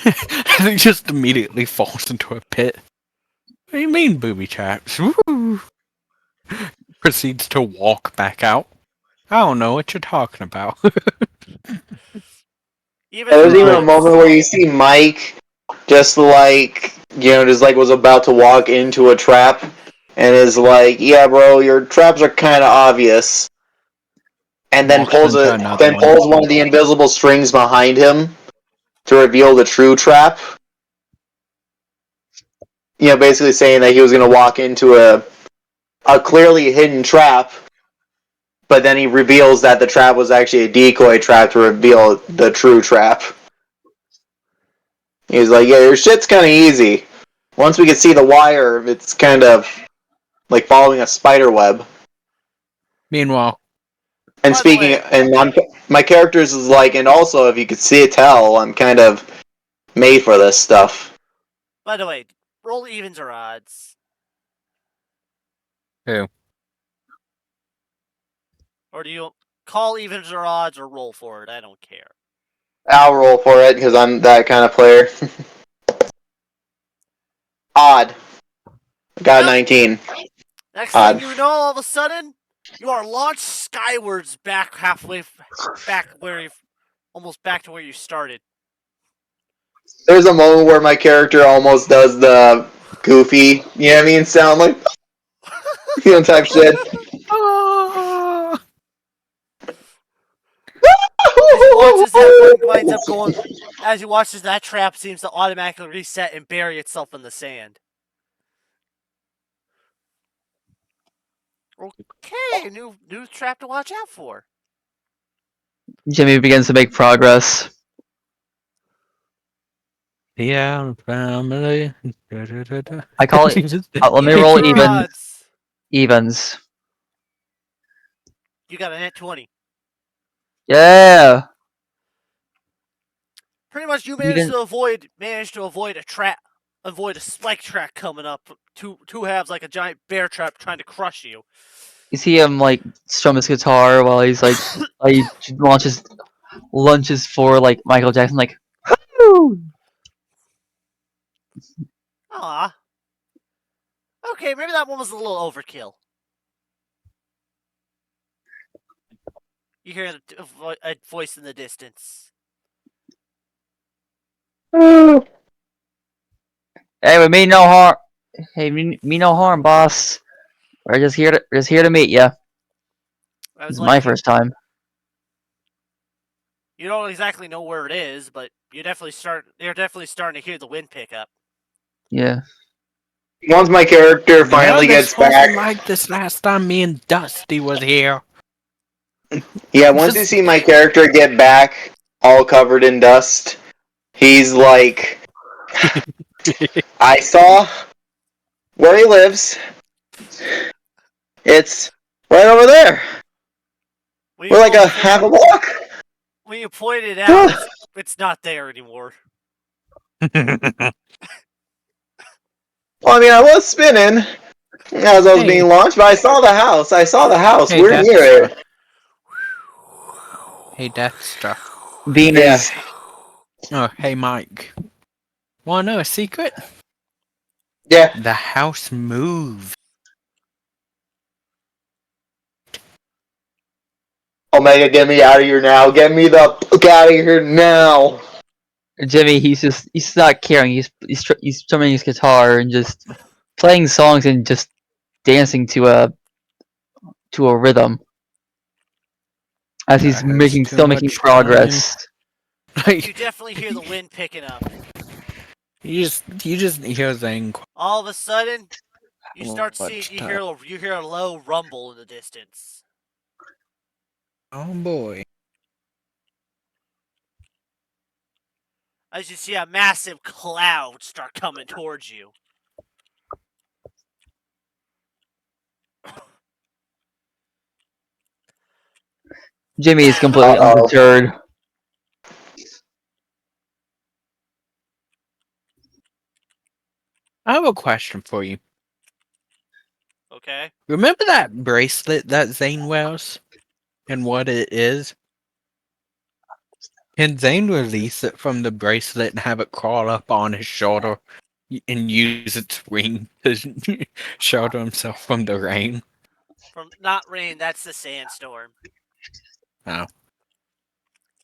And he just immediately falls into a pit. What do you mean, booby traps? Woo! Proceeds to walk back out. I don't know what you're talking about. Even There's her even a odds. moment where you see Mike just like, just like was about to walk into a trap and is like, yeah, bro, your traps are kind of obvious. And then Walks pulls into it, another then one. pulls one of the invisible strings behind him to reveal the true trap. Basically saying that he was going to walk into a clearly hidden trap, but then he reveals that the trap was actually a decoy trap to reveal the true trap. He's like, yeah, your shit's kind of easy. Once we can see the wire, it's kind of like following a spider web. Meanwhile, And By the speaking, way, and my characters is like, and also if you could see it, tell I'm kind of made for this stuff. roll evens or odds. who? Or do you call evens or odds or roll for it? I don't care. I'll roll for it because I'm that kind of player. Odd. Got Yep. 19. Next Odd. thing you know, all of a sudden, you are launched skywards back almost back to where you started. There's a moment where my character almost does the goofy, you know what I mean, sound like, type shit. As he watches that one winds up going, as he watches that trap seems to automatically reset and bury itself in the sand. Okay, new trap to watch out for. Jimmy begins to make progress. Yeah, family. I call it. Let me Evens roll or odds? evens. You got a net 20. Yeah. Pretty much, you managed Even to avoid a spike track coming up. Two halves like a giant bear trap trying to crush you. you see him like strum his guitar while he's like he lunges for like Michael Jackson like. Woo! Ah, okay, maybe that one was a little overkill. You hear a voice in the distance. Hey, we mean no harm. Hey, me no harm, boss. We're just here to meet you. I This was is my like, first time. you don't exactly know where it is, but you're definitely starting to hear the wind pick up. Yeah. Once my character Yeah, finally this gets wasn't back, like this last time me and Dusty was here. yeah, once you see my character get back, all covered in dust, he's like, I saw where he lives. It's right over there. When We're you like go a point, half a block. when you point it out, it's not there anymore. Well, I mean, I was spinning as I was Hey. being launched, but I saw the house. I saw the house. Hey, We're near Dexter. it. Hey, Dexter. Bean Yeah. is Oh, hey, Mike. Wanna know a secret? Yeah. The house moved. Omega, get me out of here now. Get me the fuck out of here now. Jimmy. He's not caring. He's strumming his guitar and just playing songs and just dancing to a rhythm as he's That has still making time. progress. You definitely hear the wind picking up. you just hear Zane. All of a sudden, you start What seeing time? you hear a low rumble in the distance. Oh boy. As you see a massive cloud start coming towards you. Jimmy is completely Uh-oh. undeterred. I have a question for you. Okay. Remember that bracelet that Zane wears? And what it is? Can Zane release it from the bracelet and have it crawl up on his shoulder and use its wing to shelter himself from the rain? From not rain, that's the sandstorm. Oh.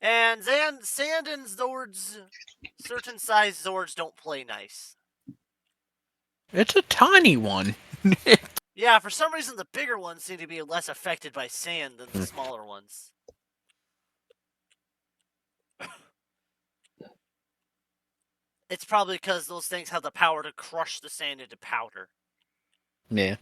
And sand and Zords, certain size Zords don't play nice. It's a tiny one. Yeah, for some reason the bigger ones seem to be less affected by sand than the smaller ones. It's probably because those things have the power to crush the sand into powder. Yeah.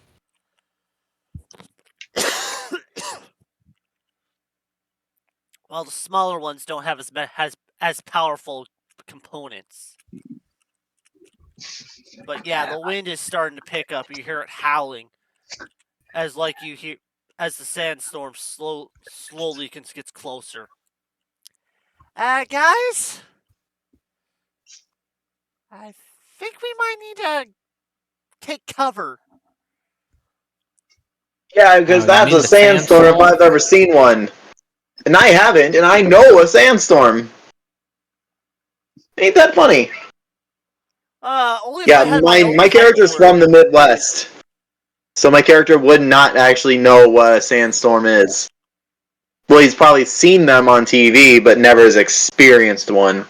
While the smaller ones don't have as powerful components. But yeah, the wind is starting to pick up. You hear it howling as the sandstorm slowly gets closer. Guys, I think we might need to take cover. Yeah, because Oh, you that's mean a the sandstorm if sandstorm? I've ever seen one. And I haven't, and I know a sandstorm. Ain't that funny? Only if Yeah, I had my own my character's kiteboard. from the Midwest. So my character would not actually know what a sandstorm is. Well, he's probably seen them on TV, but never has experienced one.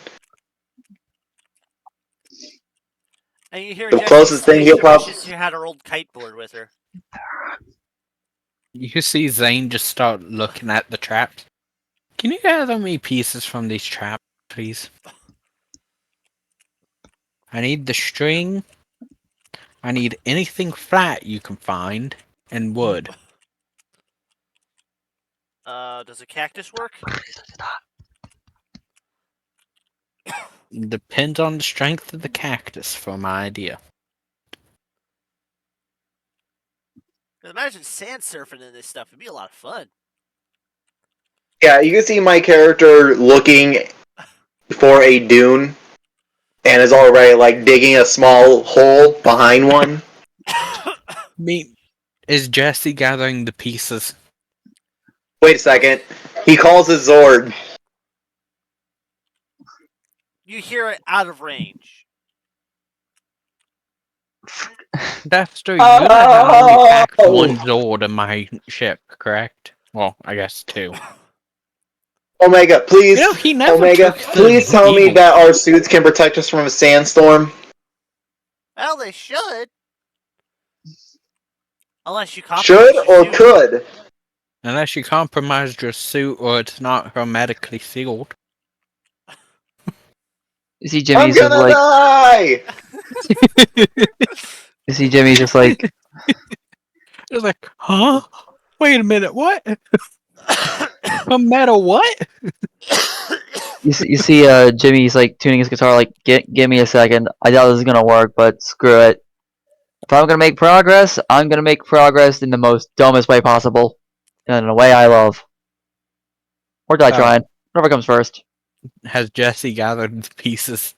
And you hear The Jesse closest thing say he'll she probably... wishes she had her old kiteboard with her. You see Zane just start looking at the traps. Can you gather me pieces from these traps, please? I need the string. I need anything flat you can find, and wood. Does a cactus work? Depends on the strength of the cactus for my idea. Imagine sand surfing in this stuff. It'd be a lot of fun. Yeah, you can see my character looking for a dune, and is already, like, digging a small hole behind one. Me, is Jesse gathering the pieces? Wait a second. He calls his Zord. You hear it out of range. Dexter, you know that I only packed Oh! one Zord in my ship, correct? Well, I guess two. Omega, please. You know, he never Omega, took the please tell me evil. that our suits can protect us from a sandstorm. Well, they should. Unless you compromise Should your or suit. could? Unless you compromised your suit or it's not hermetically sealed. You see I'm Jimmy's just gonna like, die! you see Jimmy's just like, It's like, huh? Wait a minute, what? No matter what? you see Jimmy's like tuning his guitar like, give me a second. I doubt this is gonna work, but screw it. If I'm gonna make progress, I'm gonna make progress in the most dumbest way possible. And in a way I love. Or die trying. Whatever comes first. Has Jesse gathered the pieces?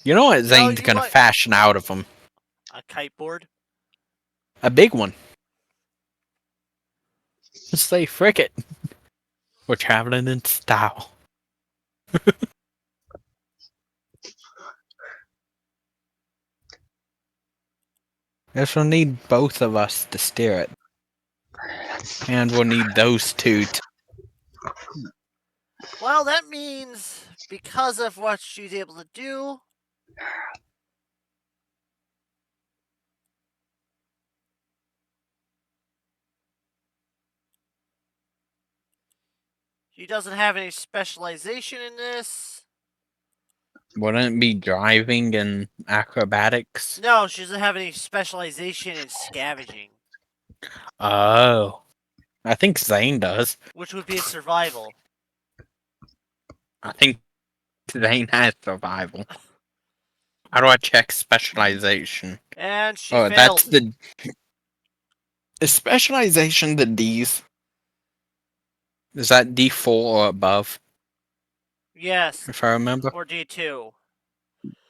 You know what Zane's you gonna might- fashion out of them? A kiteboard? A big one. Just say, frick it. We're traveling in style. Guess we'll need both of us to steer it. And we'll need those two to... Well, that means because of what she's able to do, she doesn't have any specialization in this. Wouldn't it be driving and acrobatics? No, she doesn't have any specialization in scavenging, Oh. I think Zane does. which would be survival. I think Zane has survival. How do I check specialization? And she Oh, failed. that's the... Is specialization the D's? Is that D4 or above, Yes, if I remember? or D2.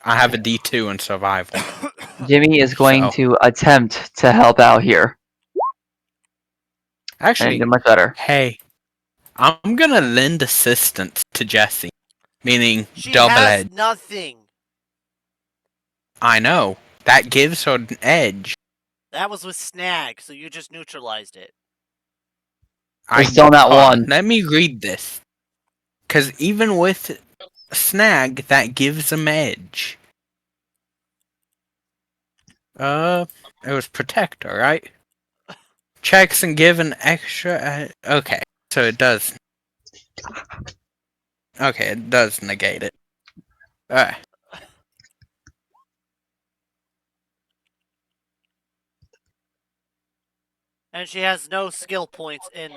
I have a D2 in survival. Jimmy is going So- to attempt to help out here. And Actually, do much better. hey, I'm gonna lend assistance to Jesse. Meaning, She double has edge. nothing. I know. That gives her an edge. That was with Snag, so you just neutralized it. There's still not one. Let me read this. Because even with Snag, that gives him edge. It was Protector, right? Checks and give an extra... okay, so it does... Okay, it does negate it. Alright. And she has no skill points in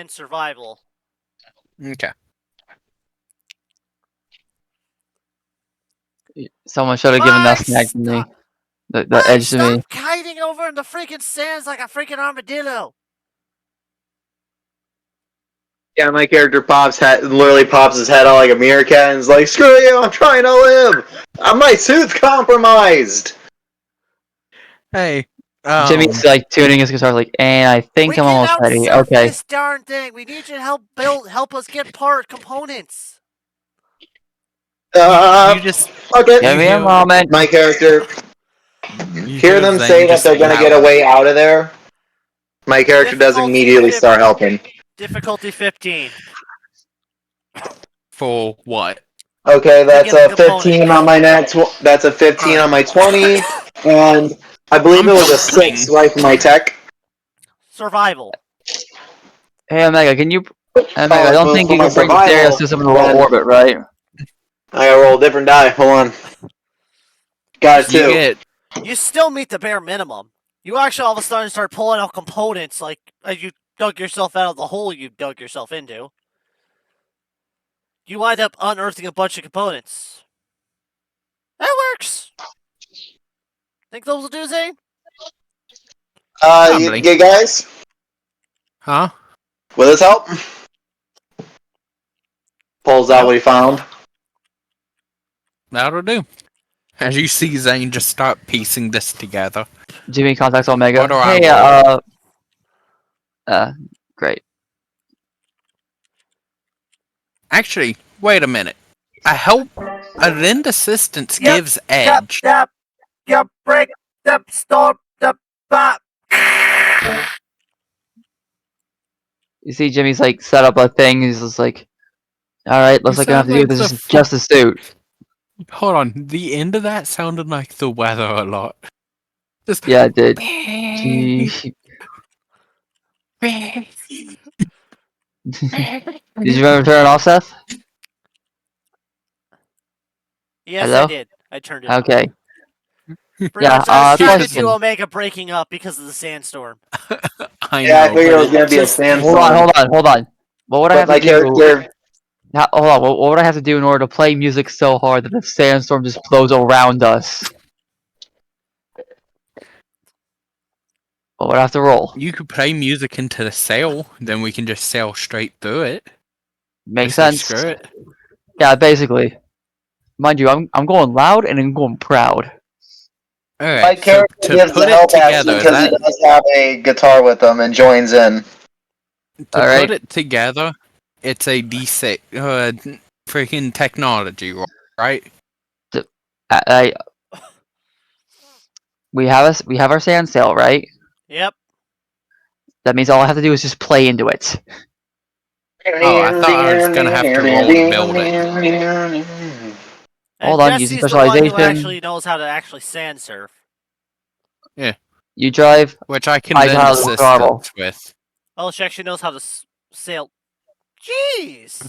survival. Okay. Someone should have given that Mike, snag to me. stop- The Mike, edge to me. stop kiting over in the freaking sands like a freaking armadillo. Yeah, my character literally pops his head out like a meerkat and is like, screw you, I'm trying to live! My suit's compromised! Hey, Jimmy's like tuning his guitar like, and I think We I'm can almost ready. outsurf Okay. this darn thing. We need you to help us get components. you just... Okay. Give me a You- moment. My character, you hear them Zane say that just they're gonna get a way out of there. My character does Difficulty immediately start helping. Difficulty 15. For what? Okay, that's get a the 15 on my that's a 15 on my 20, and I believe it was a 6 right for my tech. Survival. Hey Omega, can you Omega, I Oh, don't well, think for you my can bring the stereo survival, system in a low then- orbit, right? I gotta roll a different die. Hold on. Got it You too. get... You still meet the bare minimum. You actually all of a sudden start pulling out components like you dug yourself out of the hole you dug yourself into. You wind up unearthing a bunch of components. That works. Think those will do, Zane? Probably. You guys, Huh? will this help? Pulls out what he found. That'll do. As you see Zane just start piecing this together. Jimmy contacts Omega. What do I Hey, roll? Great. Actually, wait a minute. A lend assistance Yep, gives edge. You break the storm the bot. You see Jimmy's like set up a thing. He's just like, all right, looks You like I have sound to do like this. the Is just a suit. Hold on. The end of that sounded like the weather a lot. Just Yeah, it did. Did Did you ever turn it off, Seth? Yes, I Hello? did. I turned it off. Okay. Pretty Yeah, much, I was trying to do question. Omega breaking up because of the sandstorm. I Yeah, I know, figured but it was gonna be a just Hold on, sandstorm. hold on. What would I But have to my do? character, Hold on. What would I have to do in order to play music so hard that the sandstorm just blows around us? What would I have to roll? you could play music into the sail, then we can just sail straight through it. Makes Just say sense. screw it. Yeah, basically. Mind you, I'm going loud and I'm going proud. my Alright, so character to gives the put it help together, action because he does have a guitar with him and joins in. to Alright. put it together, it's a D6 freaking technology roll, right? I we have our sand sail, right? Yep. That means all I have to do is just play into it. Oh, I thought I was gonna have to roll to build it. And Hold on, using Jesse's the one who specialization. actually knows how to actually sand surf. You drive. Which I can I lend got the throttle. assistance with. Oh, she actually knows how to sail. Jeez!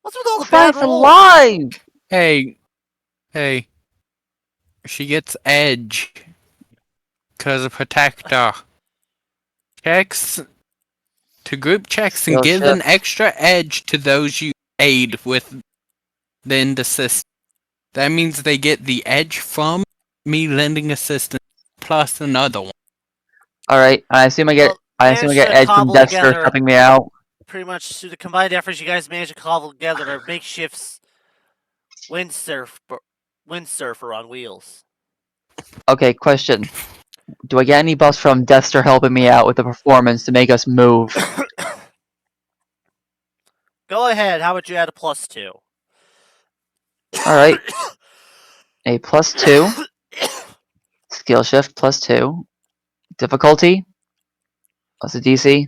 What's with all the bad Christ rolls? alive! Hey, she gets edge. 'Cause of protector. Checks to group checks and Skill give an shift. extra edge to those you aid with the end assist. That means they get the edge from me lending assistance plus another one. Alright, I assume I get Well, edge from Dexter helping me out. Pretty much through the combined efforts, you guys managed to cobble together a makeshift windsurfer on wheels. Okay, question. Do I get any buffs from Dexter helping me out with the performance to make us move? Go ahead. How about you add a +2? Alright. A +2. Skill shift +2. Difficulty? What's the DC?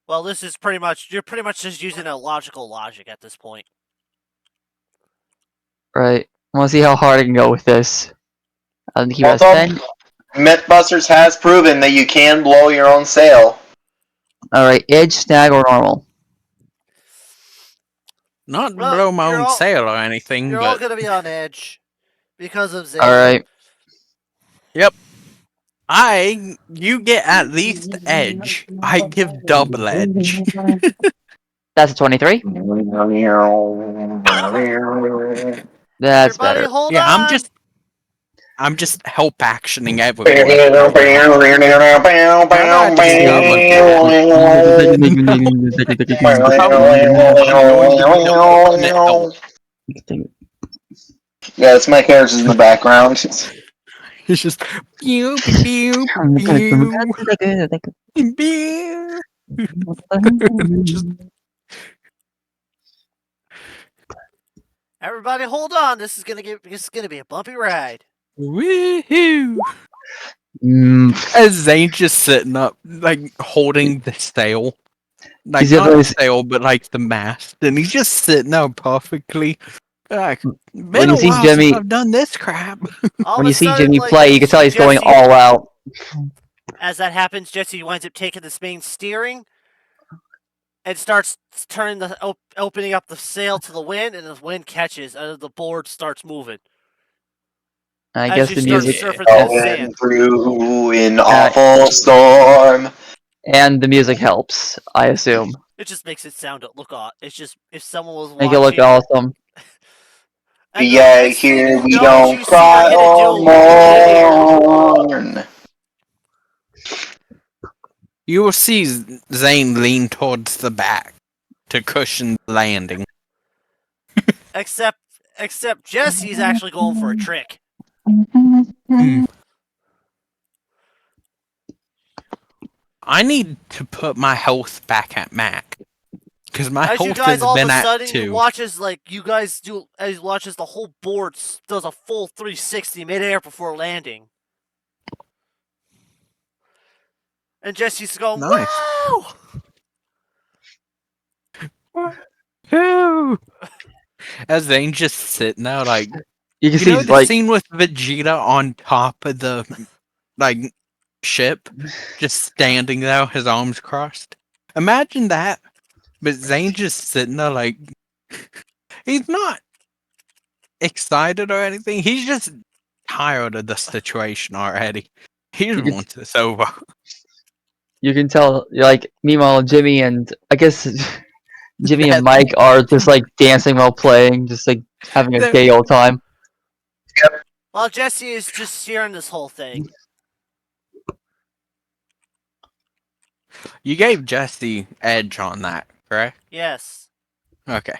Well, this is you're pretty much just using a logical logic at this point. Right. I wanna see how hard I can go with this. I think he has Also, 10. Mythbusters has proven that you can blow your own sail. Alright, edge, snag, or normal. Not Well, blow my you're own all- sail or anything, You're all but gonna be on edge because of Zane. Alright. you get at least edge. I give double edge. That's a 23. That's Everybody, better. hold Yeah, on. I'm just help actioning everyone. Now that I discovered I'm going to be the ultimate help. Yeah, it's my characters in the background. It's just pew pew pew pew. Just Everybody, hold on. This is gonna be a bumpy ride. woohoo! Mm, As Zane's just sitting up, like holding the sail, like He's not the definitely- sail, but like the mast, and he's just sitting there perfectly. Like, When been you a see while Jimmy- since I've done this crap. All when of you a see sudden, Jimmy like, play, you can tell he's going Jesse- all out. As that happens, Jesse winds up taking this main steering and starts turning opening up the sail to the wind, and the wind catches, and the board starts moving. I As guess you the start music surfing through the Going sand. through an awful storm. and the music helps, I assume. It just makes it look odd. It's just if someone was Make watching. it look awesome. And the Yeah, next thing here you we know, don't you see cry you're or gonna mourn. You will see Zane lean towards the back to cushion the landing. except Jesse's actually going for a trick. I need to put my health back at max. Because my As you health guys has all of been a at sudden 2. you watch as the whole board does a full 360 midair before landing. And Jesse's going, Nice. wow! as Zane's just sitting there, like, You can you see know the like scene with Vegeta on top of the like ship, just standing there, his arms crossed. Imagine that, but Zane's just sitting there, like, he's not excited or anything. He's just tired of the situation already. He just you can wants this over. you can tell like meanwhile Jimmy and I guess Jimmy and That- Mike are just like dancing while playing, just like having a They're- gay old time. While Jesse is just steering this whole thing. You gave Jesse edge on that, correct? Yes. Okay.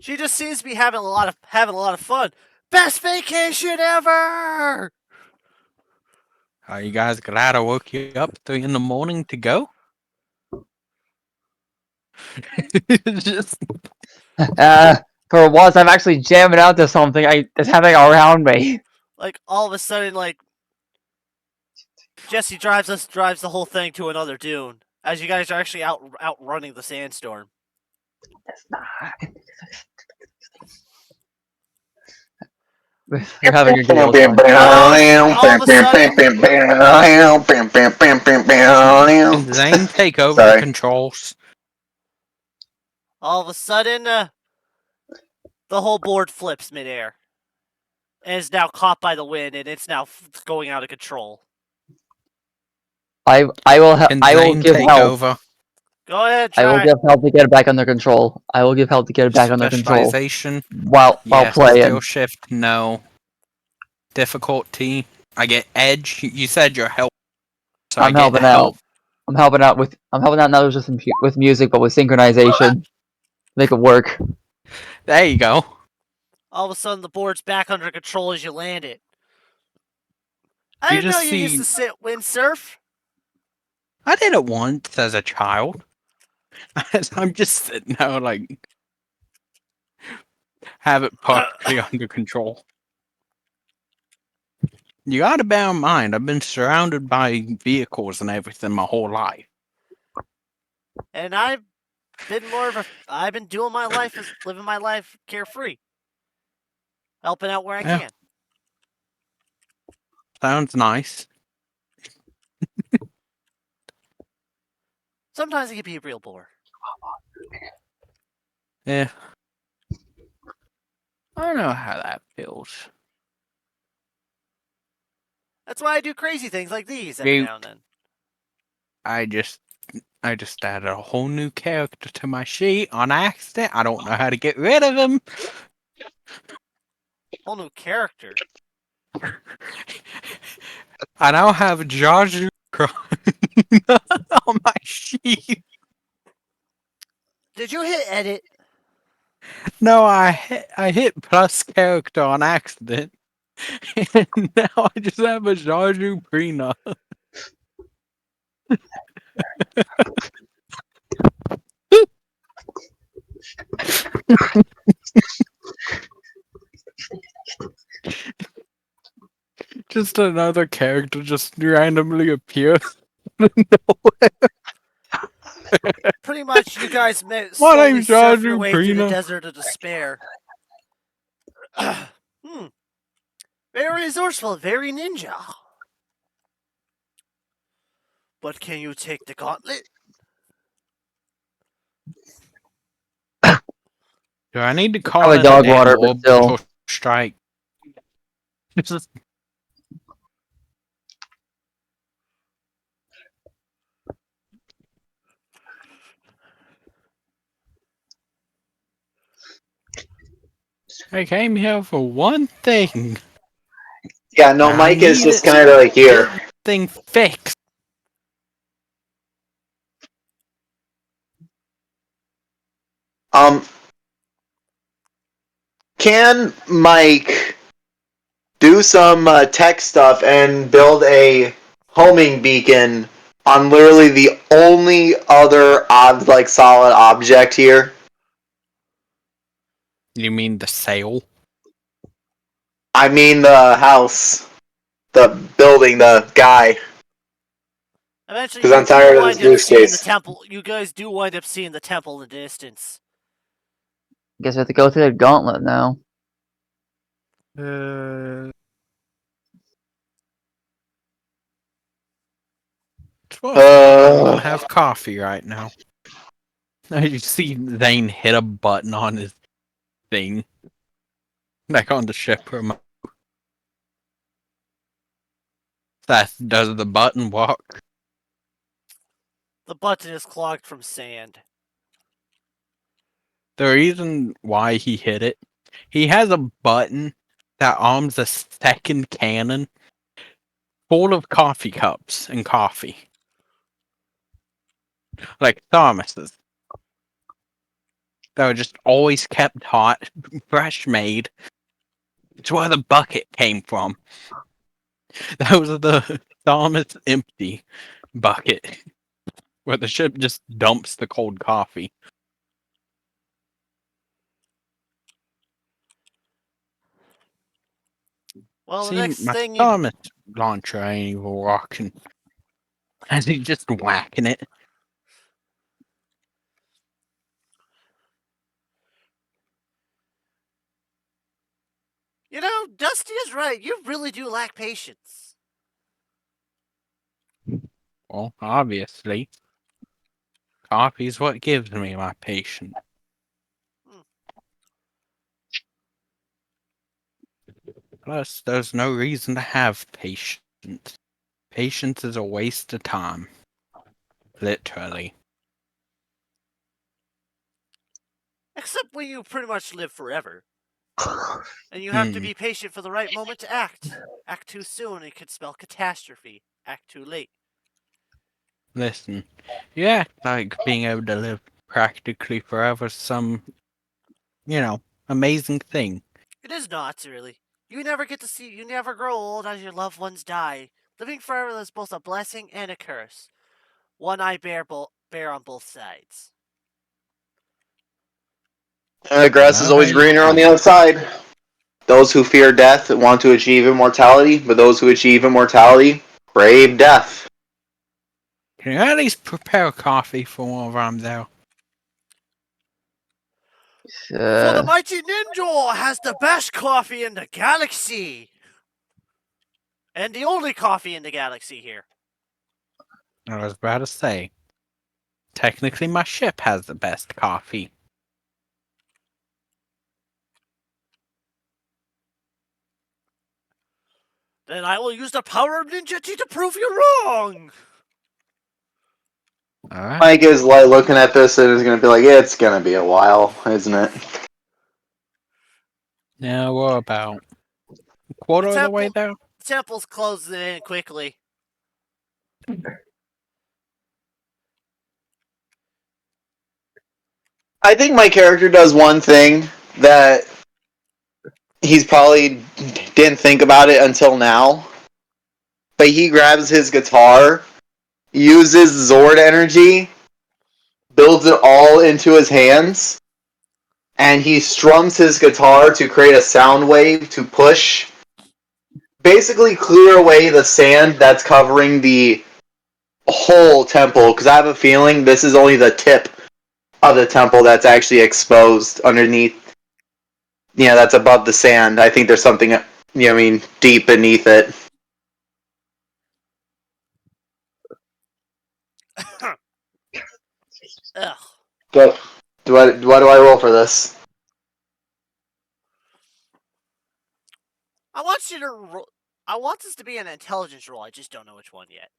She just seems to be having a lot of fun. Best vacation ever! Are you guys glad I woke you up 3 in the morning to go? Just For once, I'm actually jamming out to something that's happening around me. Like all of a sudden, like Jesse drives the whole thing to another dune. As you guys are actually outrunning the sandstorm. You're having a gay old time. can Zane take over the Sorry. controls? All of a sudden, the whole board flips midair. And is now caught by the wind, and it's now going out of control. I will Can I will Zane give take help. over? Go ahead, I will try. give help to get it back under control. I will give help to get it back under control Specialization? while Yes. playing. Skill shift? No. Difficulty? I get edge? You said your help. So I'm I helping get help. out. I'm helping out not just with music, but with synchronization. Make it work. There you go. All of a sudden, the board's back under control as you land it. I You didn't know just you used to see. sit windsurf. I did it once as a child. I'm just sitting there, like, have it perfectly under control. You gotta bear in mind, I've been surrounded by vehicles and everything my whole life. And I've been doing my life as living my life carefree. Helping out where I Yeah. can. Sounds nice. Sometimes it can be a real bore. Yeah. I don't know how that feels. That's why I do crazy things like these every now and then. I just added a whole new character to my sheet on accident. I don't know how to get rid of him. Whole new character. I now have Jaju on my sheet. Did you hit edit? No, I hit plus character on accident. And now I just have a Jaju Prina. Just another character just randomly appears. Pretty much, you guys My slowly name's surf your Jaju way through the Prina. desert of despair. Very resourceful, very ninja. But can you take the gauntlet? Do I need to call Probably in dog a dead water, but still. orbital strike? Just- I came here for one thing. Yeah, no, I Mike is need just it kind of like here. thing fixed. Can Mike do some tech stuff and build a homing beacon on literally the only other solid object here? You mean the sail? I mean the house, the building, the guy. Eventually, 'Cause you I'm do tired of wind this up goose seeing the chase. temple. You guys do wind up seeing the temple in the distance. Guess we have to go through the gauntlet now. Well, I don't even have coffee right now. You see Zane hit a button on his thing. Like on the ship remote. Does the button work? The button is clogged from sand. The reason why he hit it, he has a button that arms a second cannon full of coffee cups and coffee. Like thermoses. That were just always kept hot, fresh made. It's where the bucket came from. That was the thermos empty bucket. Where the ship just dumps the cold coffee. Well, the See, next my thing you thermos launcher ain't even working. As he just whacking it. You know, Dusty is right. You really do lack patience. Well, obviously. Coffee's what gives me my patience. Plus, there's no reason to have patience. Patience is a waste of time. Literally. Except when you pretty much live forever. And you have to Hmm. be patient for the right moment to act. Act too soon, it could spell catastrophe. Act too late. Listen, you act like being able to live practically forever some, amazing thing. It is not, really. You never grow old as your loved ones die. Living forever is both a blessing and a curse. One I bear on both sides. The I grass is know how always you greener on the feel. other side. Those who fear death want to achieve immortality, but those who achieve immortality crave death. Can you at least prepare coffee for one of them, though? For the mighty ninja has the best coffee in the galaxy! And the only coffee in the galaxy here. I was about to say. Technically, my ship has the best coffee. Then I will use the power of ninja to prove you wrong! Alright. Mike is like looking at this and is going to be like, it's going to be a while, isn't it? Now, what about a quarter of the way there? The temple's closing in quickly. I think my character does one thing that he's probably didn't think about it until now. But he grabs his guitar, uses Zord energy, builds it all into his hands, and he strums his guitar to create a sound wave to push, basically clear away the sand that's covering the whole temple, because I have a feeling this is only the tip of the temple that's actually exposed underneath. Yeah, that's above the sand. I think there's something, deep beneath it. Ugh. What do I roll for this? I want you to I want this to be an intelligence roll, I just don't know which one yet.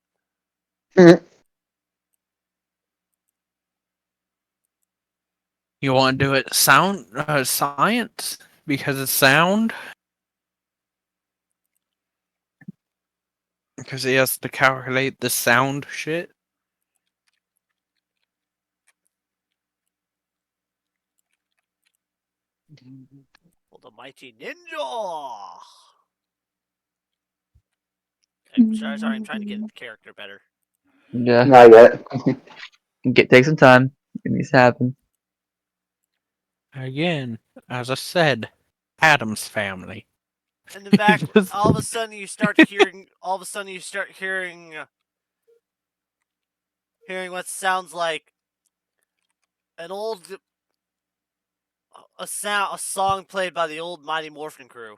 You want to do it science? Because it's sound? Because he has to calculate the sound shit? For the mighty ninja! Sorry, I'm trying to get in character better. Yeah. Not yet. Take some time. It needs to happen. Again, as I said, Adam's family. And in fact, Just- all of a sudden you start hearing hearing what sounds like an old a song played by the old Mighty Morphin Crew.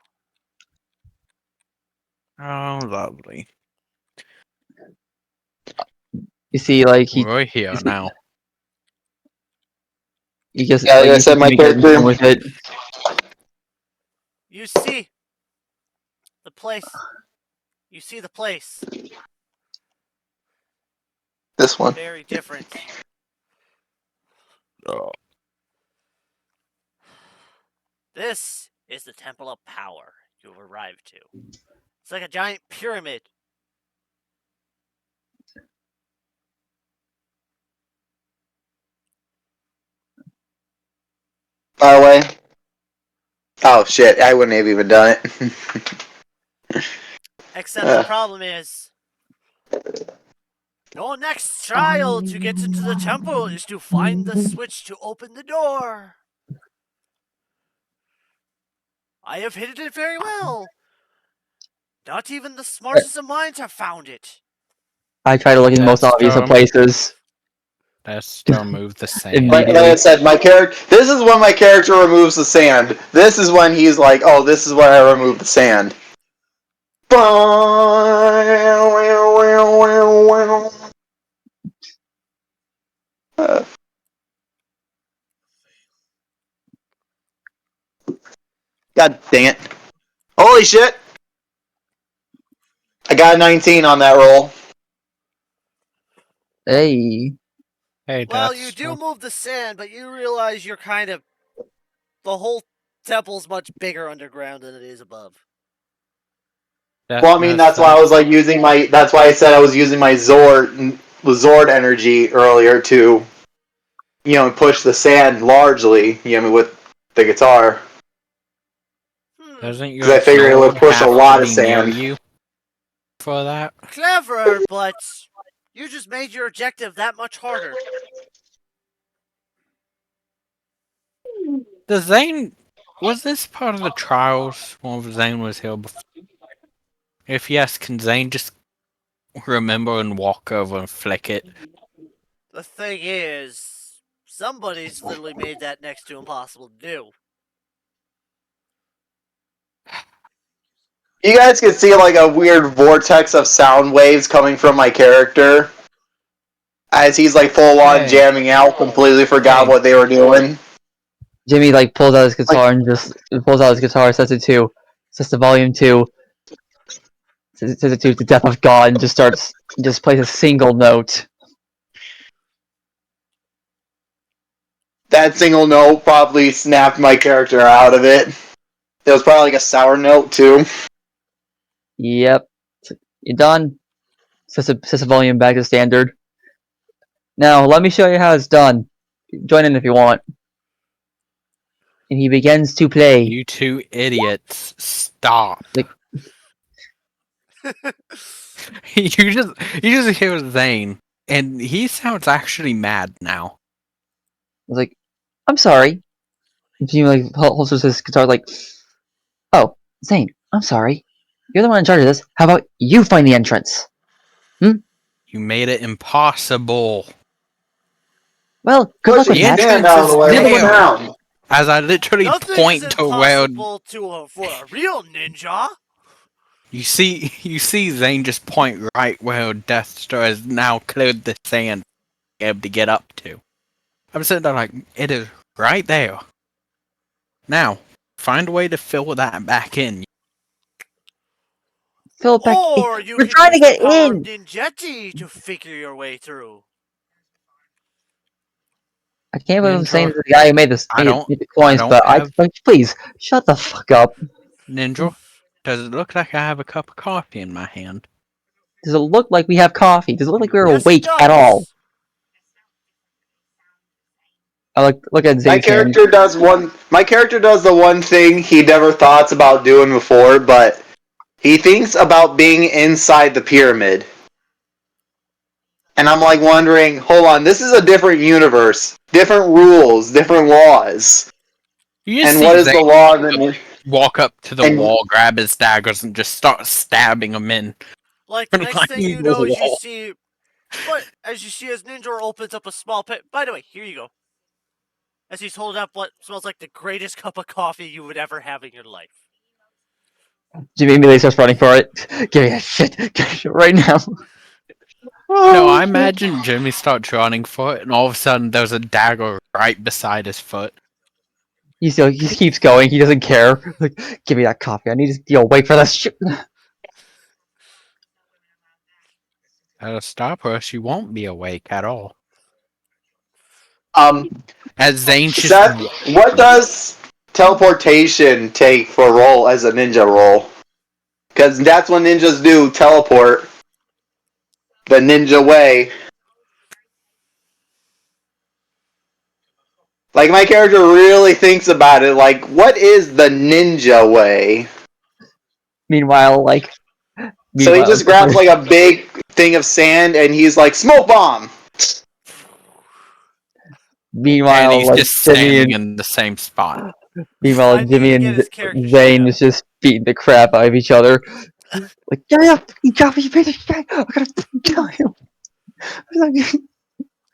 Oh, lovely. You see, like We're here you see- now. you just Yeah, like like I you see said, my Jimmy getting character. done with it. You see the place. You see the place. This one. Very different. Oh. This is the Temple of Power you've arrived to. It's like a giant pyramid. By the way. Oh shit! I wouldn't have even done it. Except the problem is, your next trial to get into the temple is to find the switch to open the door. I have hidden it very well. Not even the smartest of minds have found it. I try to look in the most That's obvious of dumb. places. Let's still move the sand. Immediately. Like I said, my character. This is when my character removes the sand. This is when he's like, "Oh, this is when I remove the sand." God dang it! Holy shit! I got a 19 on that roll. Hey, Hey, Well, that's you do move the sand, but you realize you're kind of. The whole temple's much bigger underground than it is above. Well, I mean, that's why I was like using my. That's why I said I was using my Zord energy earlier to, push the sand largely. With the guitar. Doesn't Because your I figured it would sword push a have lot to of be near sand. you for that? Clever, but you just made your objective that much harder. Does Zane... Was this part of the trials when Zane was here before? If yes, can Zane just remember and walk over and flick it? The thing is, somebody's literally made that next to impossible to do. You guys can see like a weird vortex of sound waves coming from my character. As he's like full on Hey. jamming out, completely forgot Hey. what they were doing. Jimmy like pulls out his guitar and just pulls out his guitar, sets it to volume 2, sets it to the death of God, and just plays a single note. That single note probably snapped my character out of it. It was probably like a sour note too. Yep, you're done. Sets the volume back to standard. Now let me show you how it's done. Join in if you want. And he begins to play. You two idiots, stop. Like- you just hear Zane, and he sounds actually mad now. I was like, I'm sorry. And Jimmy like holds his guitar like, oh, Zane, I'm sorry. You're the one in charge of this. How about you find the entrance? You made it impossible. Well, good luck with The that. Stand entrance out of is the way. You're the one- there. Down. As I literally Nothing is point to where impossible for a real ninja. you see Zane just point right where Deathstar has now cleared the sand to be able to get up to. I'm sitting there like, it is right there. Now, find a way to fill that back in. Fill it back. Or you We're can trying to use the get power of in. ninjetti to figure your way through. I can't believe I'm saying Ninja, this is the guy who made this I made don't the coins, don't but have like, please shut the fuck up. Ninja. Does it look like I have a cup of coffee in my hand? Does it look like we have coffee? Does it look like we're Yes, awake it at all? does. I look at My Zane's hand. character does one. My character does the one thing he never thought about doing before, but he thinks about being inside the pyramid. And I'm like wondering, hold on, this is a different universe, different rules, different laws. You just And see what is the Zane law? Then walk up to the and wall, grab his daggers, and just start stabbing them in. Like, the next thing you the know is you wall. see... But as you see as Ninja opens up a small pit... By the way, here you go. as he's holding up what smells like the greatest cup of coffee you would ever have in your life. Jimmy immediately starts running for it. Give me that shit. Give me shit right now. No, I imagine Jimmy starts running for it, and all of a sudden there's a dagger right beside his foot. He keeps going. He doesn't care. Like, give me that coffee. I need to wait for that shit. That'll stop her. She won't be awake at all. Seth, As Zane's just what does teleportation take for a roll as a ninja roll? Because that's what ninjas do, teleport. The ninja way. Like, my character really thinks about it, like, what is the ninja way? Meanwhile, So he just grabs, like, a big thing of sand, and he's like, smoke bomb! and he's like just Jimmy standing and in the same spot. meanwhile I need Jimmy to get and his character sheet Zane out. is just beating the crap out of each other. Like, get up! You got me, you piece of shit! I'm gonna kill you!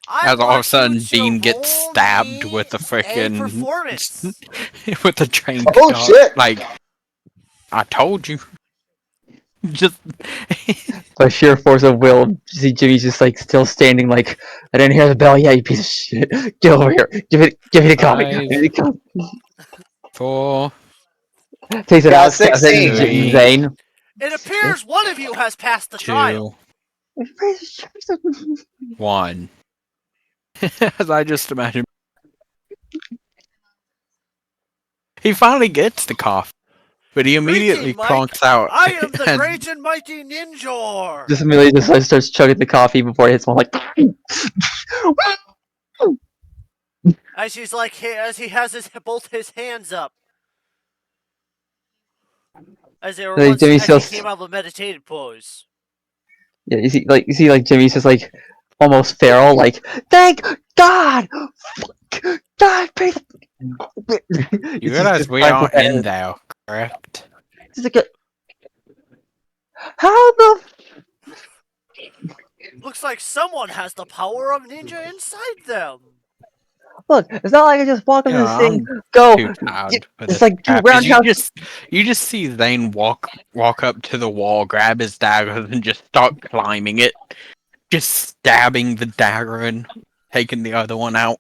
I As all of a want sudden you to Bean gets roll stabbed me with a a freaking performance. with a train Oh, car. shit! Like, I told you. Just By sheer force of will, you see Jimmy's just still standing like, I didn't hear the bell yet, you piece of shit. Get over here. Give me the coffee. Give me the coffee. 4, Takes it Got out, stabs it in 3. Zane. It appears one of you has passed the trial. 2, 1. As I just imagine. He finally gets the coffee, but he immediately Greeting, Mike. plonks out. I am the and- great and mighty Ninjor. Just immediately starts chugging the coffee before he hits one As he's like, as he has both his hands up, as they were Like, once, Jimmy as he feels- came out of a meditative pose. Yeah, you see Jimmy's just almost feral, you thank God! Fuck! God, please! You realize we aren't in there, correct? How the Looks like someone has the power of ninja inside them. look? It's not like I just walk up to this thing, go. Too tired for It's this like 2 crap, 'cause roundhouse. you just see Zane walk up to the wall, grab his dagger, and just start climbing it, just stabbing the dagger and taking the other one out.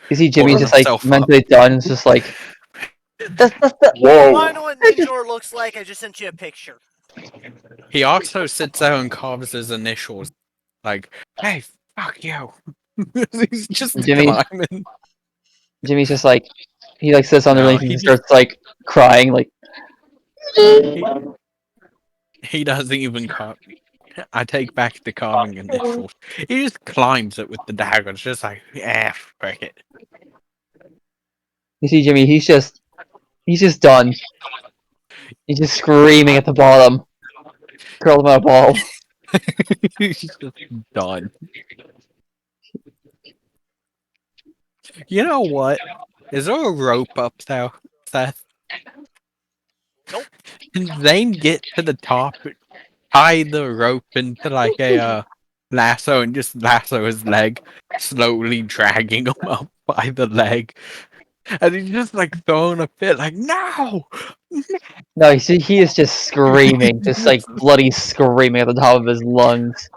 You see Jimmy Pulling just himself up. mentally done. It's just that's Whoa. You wanna know what Ninjor looks like? I just sent you a picture. He also sits there and carves his initials, like, "Hey, fuck you." He's just Jimmy- climbing. Jimmy's just he sits underneath he and just- starts crying He doesn't even carve. I take back the carving initials. He just climbs it with the dagger. It's just like, frick it. You see Jimmy, he's just done. He's just screaming at the bottom. Curled up in a ball. He's just done. You know what? Is there a rope up there, Seth? Nope. Can Zane get to the top, tie the rope into like a lasso, and just lasso his leg, slowly dragging him up by the leg? And he's just throwing a fit, no! No, you see, he is just screaming, just bloody screaming at the top of his lungs.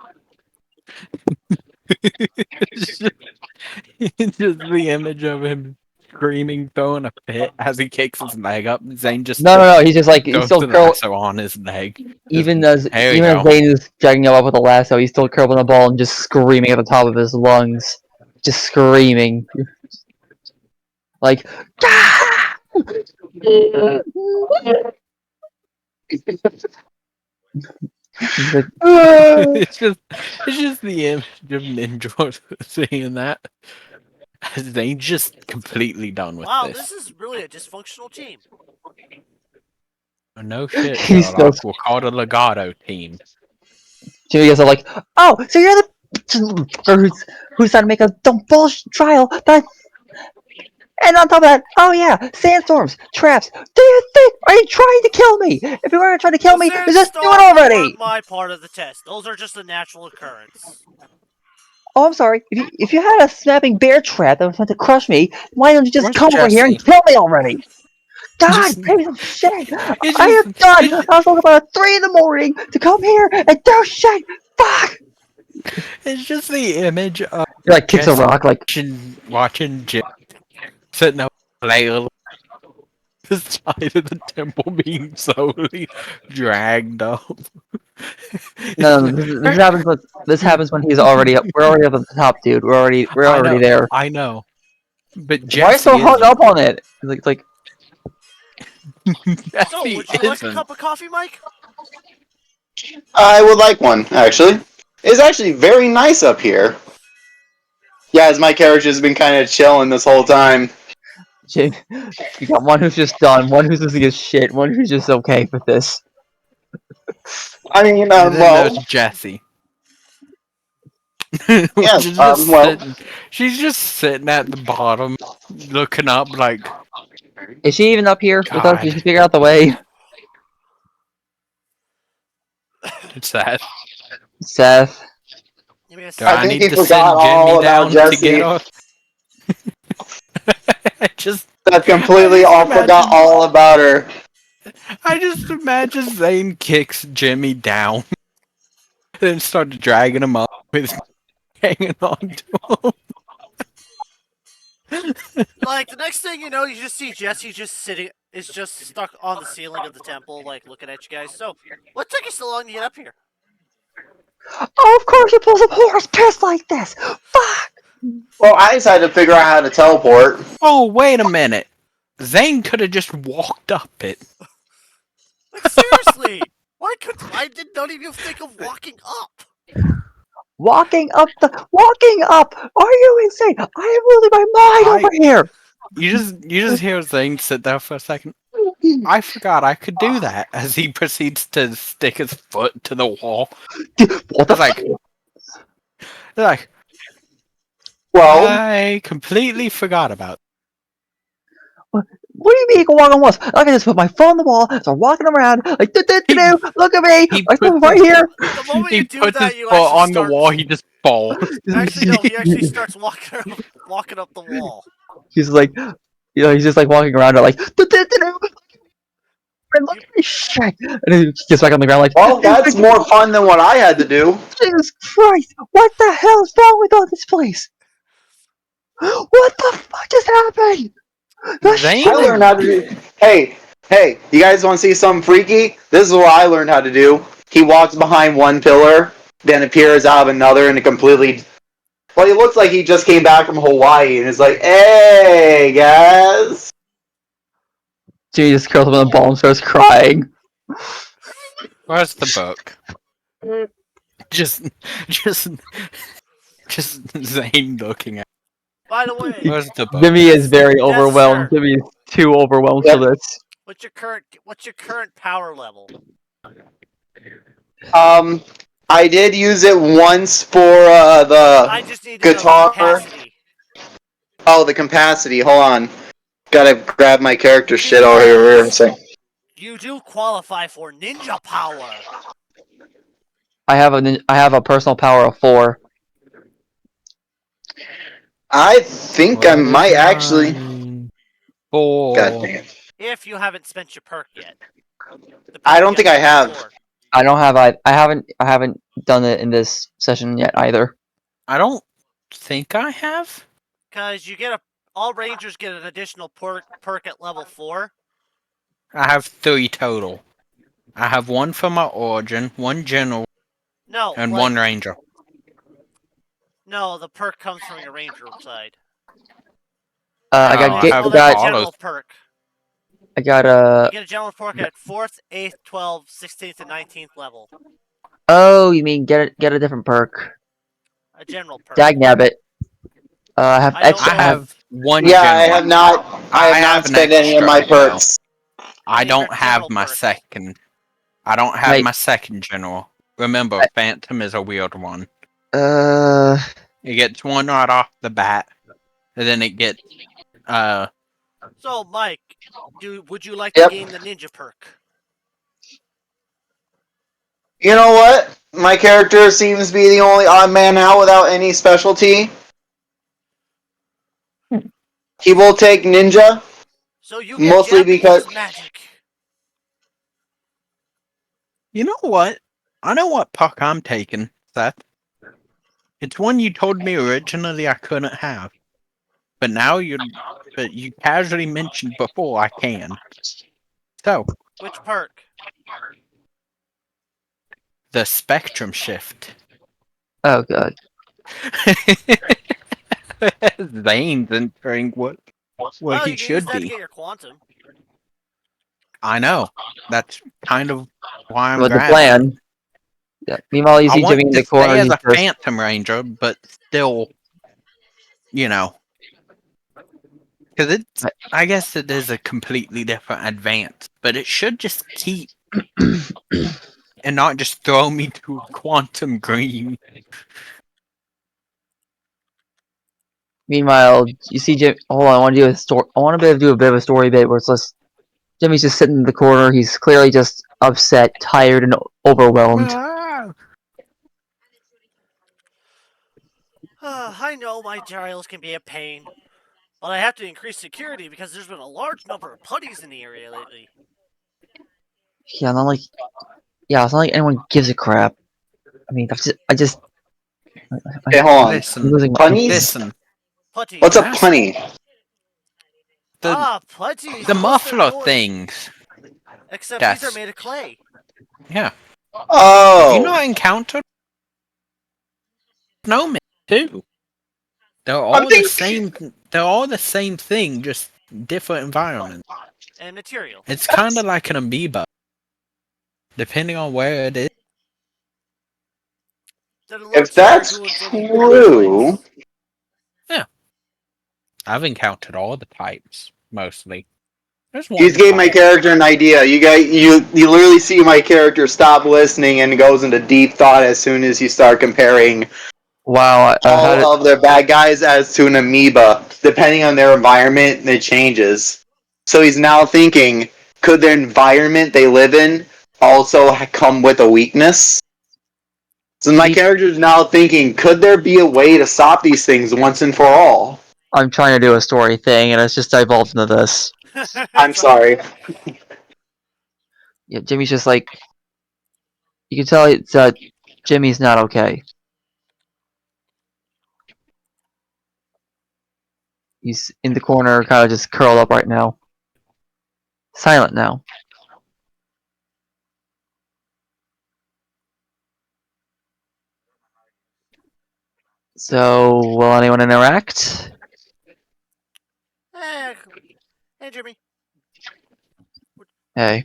it's just the image of him screaming, throwing a fit as he kicks his leg up. Zane just No, he's just he's throws still the curled. lasso on his leg. Even There as you go. Zane is dragging him up with a lasso, he's still curled in a ball and just screaming at the top of his lungs. Just screaming. "Ah!" He's like, it's just the image of Ninja saying that. Zane's just completely done with Wow, this. this is really a dysfunctional team. Oh, no shit, He's Sherlock. still- We'll call it a legato team. Jimmy gets oh, so you're the who's trying to make a dumb bullshit trial, but and on top of that, oh yeah, sandstorms, traps. Do you think are you trying to kill me? If you weren't trying to kill me, just do it Sandstorms already. weren't my part of the test. Those are just a natural occurrence. Oh, I'm sorry. If you had a snapping bear trap that was meant to crush me, why don't you just Where's come over here and Jesse? kill me already? God, Just, piece of shit! it's I just, am done! it's, I was woke up at 3 in the morning to come here and do shit! Fuck! it's just the image of He like kicks a Jesse rock like, watching Jim sitting up late on the side of the temple being slowly dragged up. no, this happens when he's already up. We're already up at the top, dude. We're already there. I know. But Why are you so Jesse hung isn't. up on it? It's like So, Jesse would you like a isn't. cup of coffee, Mike? I would like one, actually. It's actually very nice up here. Yeah, as my character's been kind of chilling this whole time. you got one who's just done, one who's losing his shit, one who's just okay with this. I mean, And then there's well, Jessie. yeah, She's just well, sitting. She's just sitting at the bottom, looking up like, Is she even up here with us? Did she God, figure out the way? it's sad. Seth. Maybe Do I I think need he to forgot send Jimmy all about down to get Jesse. her? just, That I completely just all forgot imagine, all about her. I just imagine Zane kicks Jimmy down, then started dragging him up with hanging on to him. Like, the next thing you know, you just see Jesse just sitting, is just stuck on the ceiling of the temple, like, looking at you guys. So, what took you so long to get up here? Oh, of course you pull some horse piss like this! Fuck! Well, I decided to figure out how to teleport. Oh, wait a minute. Zane could have just walked up it. Like, seriously! I did not even think of walking up! Walking up! Are you insane? I am losing my mind over here! You just hear Zane sit there for a second. I forgot I could do that as he proceeds to stick his foot to the wall. What the It's like, like Well, I completely forgot about. What do you mean you can walk on walls? I can just put my foot on the wall, start walking around, like, look at me! He I'm puts right his, here! The moment he you do puts his that, you foot actually on the start... wall. He just falls. Actually, no, he actually starts walking up the wall. He's like, he's just like walking around, like, and look at me, shit! And then he gets back on the ground, like, well, that's more fun than what I had to do. Jesus Christ! What the hell is wrong with all this place? What the fuck just happened? The Zane I shit! learned how to do. Hey, you guys want to see something freaky? This is what I learned how to do. He walks behind one pillar, then appears out of another, and it completely. Well, he looks like he just came back from Hawaii, and it's like, hey, guys. Jimmy just curls up on the ball and starts crying. Where's the book? Just, just, just Zane looking at. By the way, Where's the book? Jimmy is very Yes, overwhelmed. sir. Jimmy is too overwhelmed Yep. for this. what's your current power level? I did use it once for I the just need to know the guitar. capacity. Oh, the capacity. Hold on. Gotta grab my character shit over here and say. You do qualify for ninja power. I have a personal power of 4. I think I might actually. 4. God damn. If you haven't spent your perk yet. The I perk don't think gets I have. stored. I haven't done it in this session yet either. I don't think I have. Because all rangers get an additional perk at level 4. I have 3 total. I have 1 for my origin, 1 general, No, and like, 1 ranger. no, the perk comes from your ranger side. I No, I have Call that autos. general perk. I got You get a general perk at 4th, 8th, 12th, 16th, and 19th level. Oh, you mean get a different perk? A general perk. Dagnabbit. I have I don't extra. I have 1 Yeah, general. I have not. I have not an spent any of extra my as well. perks. I These are don't have general my perks. second. I don't have Wait. my second general. Remember, Phantom is a weird one. It gets 1 right off the bat, and then it gets So, Mike, would you like Yep. to gain the ninja perk? You know what? My character seems to be the only odd man out without any specialty. He will take ninja, So you get mostly because Japanese magic. You know what? I know what puck I'm taking, Seth. It's one you told me originally I couldn't have. But you casually mentioned before I can. So, Which perk? the spectrum shift. Oh god. Zane's entering what Well, he you can use should that to be. get your quantum. I know. That's kind of why I'm With the grabbing it. plan. Yeah. Meanwhile, you I see want Jimmy in to the corner. stay as He's a just Phantom Ranger, but still, you know, because I guess it is a completely different advance, but it should just keep and not just throw me to quantum green. Meanwhile, you see Jim. Hold on, I want to do a story. I want to do a bit of a story bit where it's just Jimmy's just sitting in the corner. He's clearly just upset, tired, and overwhelmed. I know my trials can be a pain, but I have to increase security because there's been a large number of putties in the area lately. Yeah, not like it's not like anyone gives a crap. I mean, okay, hold on. I'm Listen, losing. listen. Putties. What's a That's punny? the Putties. the Those are muffler yours. things. Except these are That's made of clay. yeah. Have you Oh, not encountered snowmen too? They're I'm all the thinking. same. They're all the same thing, just different environments. And material. It's kind of like an amoeba, depending on where it is. That are If largely that's capable of absorbing water true, types. Yeah, I've encountered all the types mostly. There's you one gave my type. character an idea. You literally see my character stop listening and goes into deep thought as soon as you start comparing Wow, I had all it. of their bad guys as to an amoeba. Depending on their environment, it changes. So he's now thinking, could their environment they live in also come with a weakness? So my See, character is now thinking, could there be a way to stop these things once and for all? I'm trying to do a story thing, and it's just evolved into this. I'm sorry. Yeah, Jimmy's just like you can tell it's Jimmy's not okay. He's in the corner, kind of just curled up right now, silent now. So, will anyone interact? Eh, hey, Jimmy. Hey,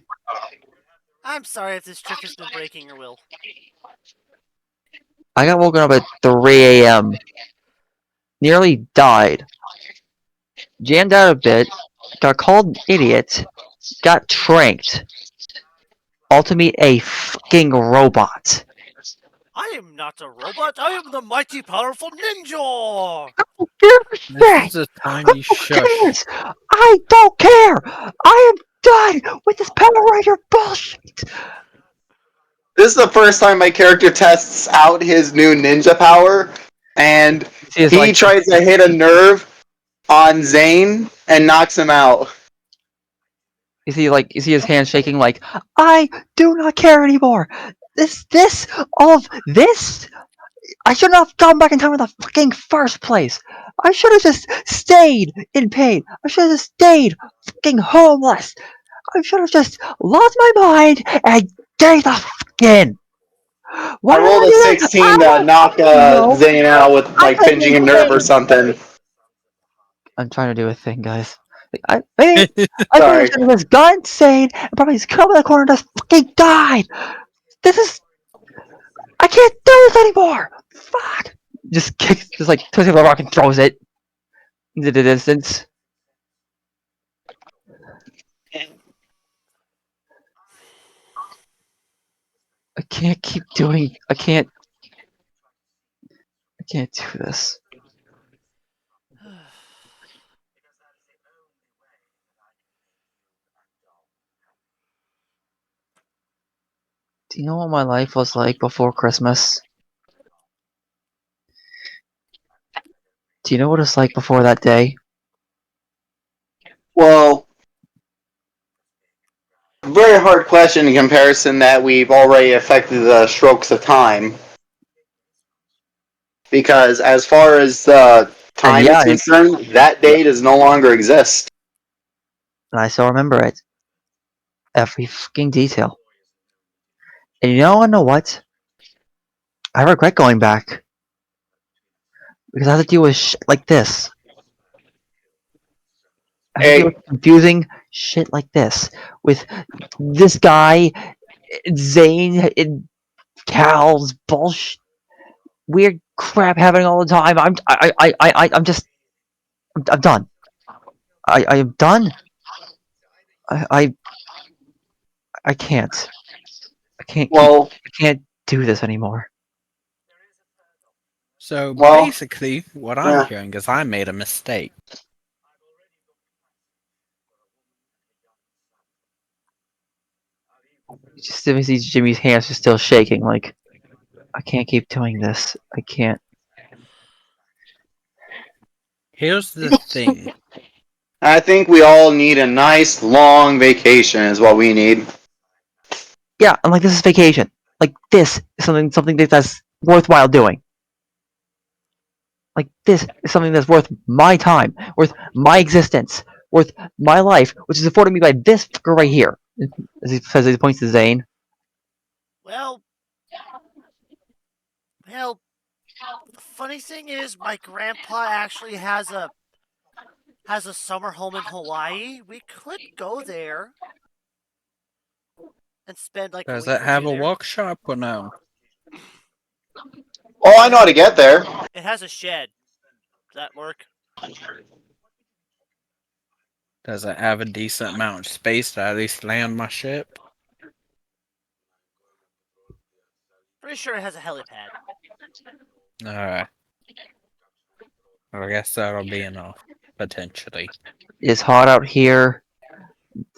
I'm sorry if this trick has been breaking your will. I got woken up at 3 a.m. Nearly died. Jammed out a bit. Got called an idiot. Got tranked. All to meet a fucking robot. I am not a robot. I am the mighty powerful ninja. Give a This shit! is a time you Who shush. cares? I don't care! I am done with this Power Ranger bullshit! This is the first time my character tests out his new ninja power, and See, it's he like, tries to hit a nerve on Zane and knocks him out. you see his hands shaking like, I do not care anymore! All of this? I should not have gone back in time in the fucking first place! I should have just stayed in pain! I should have just stayed fucking homeless! I should have just lost my mind and gave the fuck in! Why I did rolled I a do that? 16 I to don't knock fucking know! Zane out with I like couldn't pinching a even nerve or think! something. I'm trying to do a thing, guys. Like, I maybe Sorry. should have just gone insane and probably just come in the corner and just fucking died! This is. I can't do this anymore! Fuck! Just like twists the rock and throws it into the distance. I can't keep doing. I can't do this. Do you know what my life was like before Christmas? Do you know what it's like before that day? Well, very hard question in comparison that we've already affected the strokes of time. Because as far as And time yeah, is concerned, that day does no longer exist. and I still remember it. Every fucking detail. And you know what? I regret going back. Because I have to deal with shit like this. I have to deal Hey, with confusing shit like this. With this guy, Zane, and Cal's bullshit, weird crap happening all the time. I'm done. I am done. I, I, I can't. well, I can't do this anymore. So well, basically, what I'm yeah. hearing is I made a mistake. Just to see Jimmy's hands are still shaking. Like, I can't keep doing this. I can't. Here's the thing. I think we all need a nice long vacation is what we need. Yeah, I'm like, this is vacation. Like, this is something that's worthwhile doing. Like, this is something that's worth my time, worth my existence, worth my life, which is afforded me by this fucker right here. As he says, he points to Zane. Well, the funny thing is, my grandpa actually has a summer home in Hawaii. We could go there and spend like a Does week it or have two a there. workshop or no? Oh, I know how to get there. It has a shed. Does that work? Does it have a decent amount of space to at least land my ship? Pretty sure it has a helipad. Alright. I guess that'll be enough. Potentially. It's hot out here.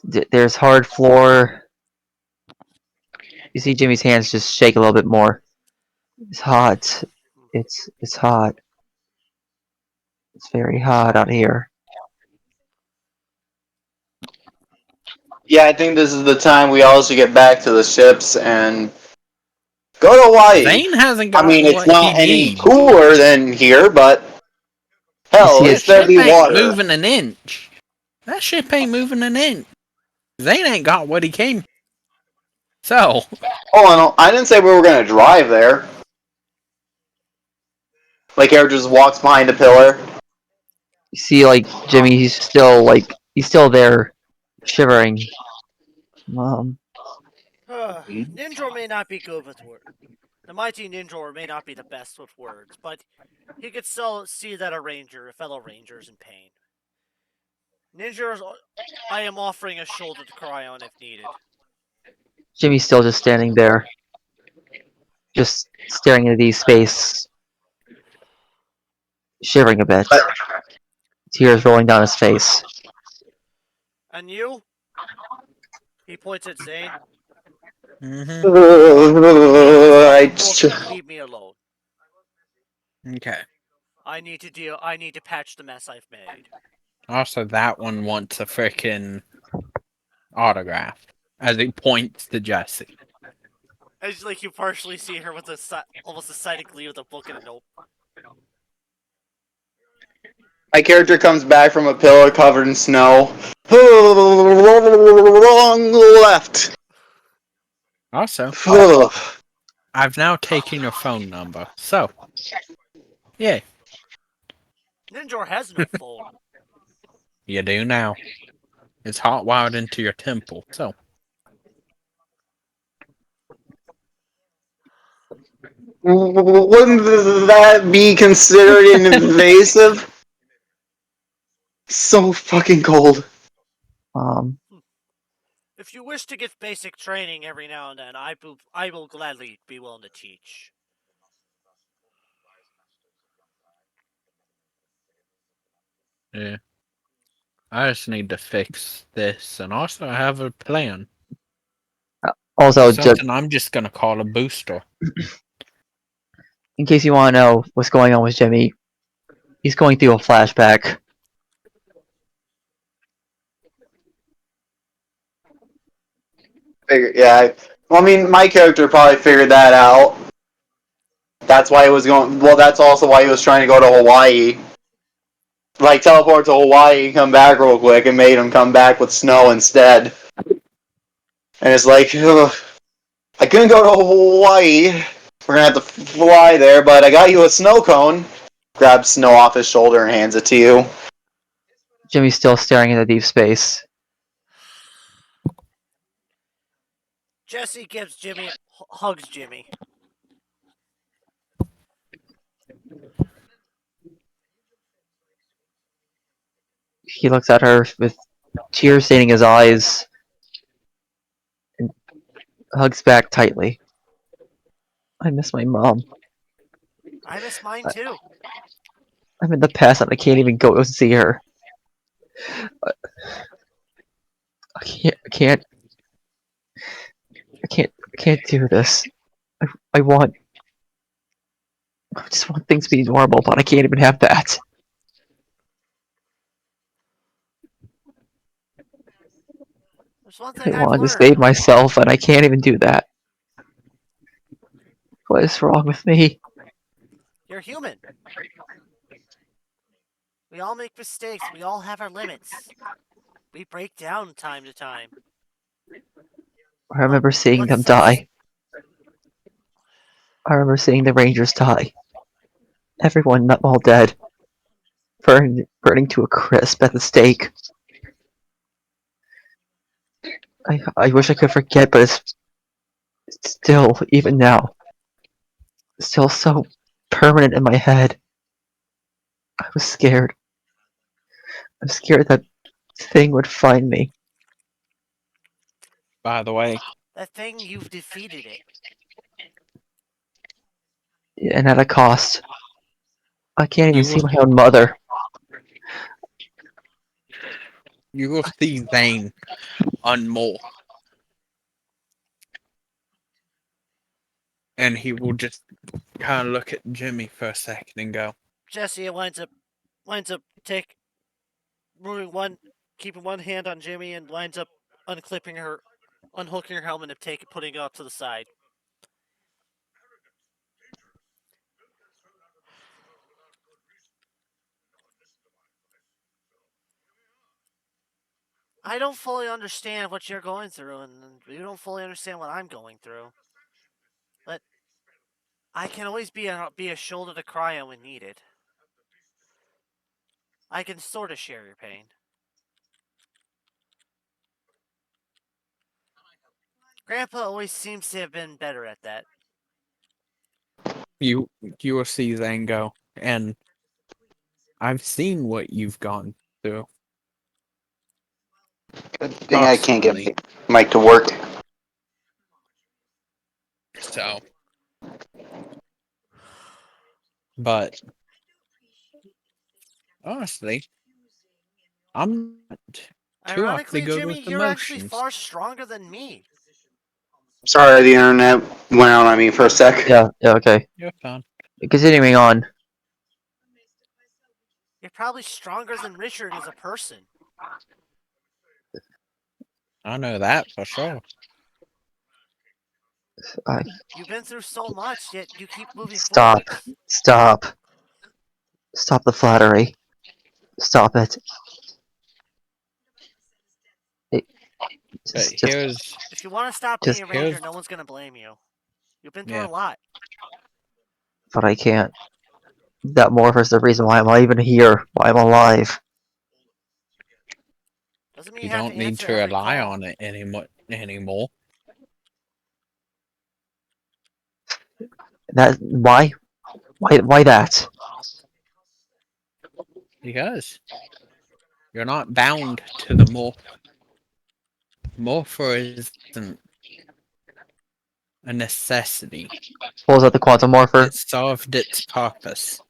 There's hard floor. You see Jimmy's hands just shake a little bit more. It's hot. It's hot. It's very hot out here. Yeah, I think this is the time we all should get back to the ships and go to Hawaii. Zane hasn't I got mean, it's what he not any needs. cooler than here, but You hell, at see That least there'll ship be ain't water. moving an inch. That ship ain't moving an inch. Zane ain't got what he came. So, Oh, and I didn't say we were gonna drive there. Like, Eric just walks behind a pillar. You see, like, Jimmy, he's still there, shivering. Um, Ninja may not be good with words. The mighty Ninja may not be the best with words, but he could still see that a fellow ranger, is in pain. Ninja, I am offering a shoulder to cry on if needed. Jimmy's still just standing there, just staring into these space, shivering a bit, tears rolling down his face. And you? He points at Zane. mm-hmm. Leave this I fucking book and leave me alone. Okay. I need to patch the mess I've made. Also, that one wants a freaking autograph as he points to Jesse. As like you partially see her with almost a sight of glee with a book and a note. My character comes back from a pillar covered in snow. Wrong left. Also, I've now taken your phone number. So, yeah, Ninja has no phone. you do now. It's hot wired into your temple. So, Wouldn't that be considered invasive? So fucking cold. Um, If you wish to get basic training every now and then, I will gladly be willing to teach. yeah. I just need to fix this, and also I have a plan. Also, Something I'm just gonna call a booster. in case you want to know what's going on with Jimmy, he's going through a flashback. Yeah. Well, I mean, my character probably figured that out. That's why he was going. Well, that's also why he was trying to go to Hawaii. Like, teleport to Hawaii, come back real quick, and made him come back with snow instead. And it's like, ugh, I couldn't go to Hawaii. We're gonna have to fly there, but I got you a snow cone. Grabs snow off his shoulder and hands it to you. Jimmy's still staring into deep space. Jesse gives Jimmy hugs Jimmy. He looks at her with tears staining his eyes and hugs back tightly. I miss my mom. I miss mine too. I'm in the past and I can't even go see her. I can't do this. I want. I just want things to be normal, but I can't even have that. There's one I thing I've want to learned. save myself, and I can't even do that. What is wrong with me? You're human. We all make mistakes. We all have our limits. We break down time to time. I remember seeing What them sucks? die. I remember seeing the Rangers die. Everyone not all dead. Burning to a crisp at the stake. I wish I could forget, but it's still, even now, still so permanent in my head. I was scared. I'm scared that thing would find me. By the way, That thing, you've defeated it. And at a cost. I can't even you see will my own mother. see Zane on more, and he will just kind of look at Jimmy for a second and go, Jesse winds up keeping one hand on Jimmy and winds up unhooking her helmet and putting it off to the side. I don't fully understand what you're going through, and you don't fully understand what I'm going through. But I can always be a shoulder to cry on when needed. I can sort of share your pain. Grandpa always seems to have been better at that. you will see Zane go, and I've seen what you've gone through Good thing I can't get personally. Mike to work. So, but honestly, I'm not too awfully Ironically, good Jimmy, with you're actually emotions. far stronger than me. Sorry, the internet went out on me for a sec. Yeah, okay. You're fine. Continuing on. You're probably stronger than Richard as a person. I know that for sure. I, You've been through so much, yet you keep moving stop. forwards. Stop. Stop the flattery. Stop it. It But just, here's, If you want to stop being just, a ranger, no one's gonna blame you. You've been through yeah, a lot. but I can't. That morphers the reason why I'm even here, why I'm alive. Doesn't mean you you have to don't need answer to every rely call. on it anymore. That, why that? Because you're not bound to the morpher isn't a necessity. Pulls out the quantum morpher. It served its purpose.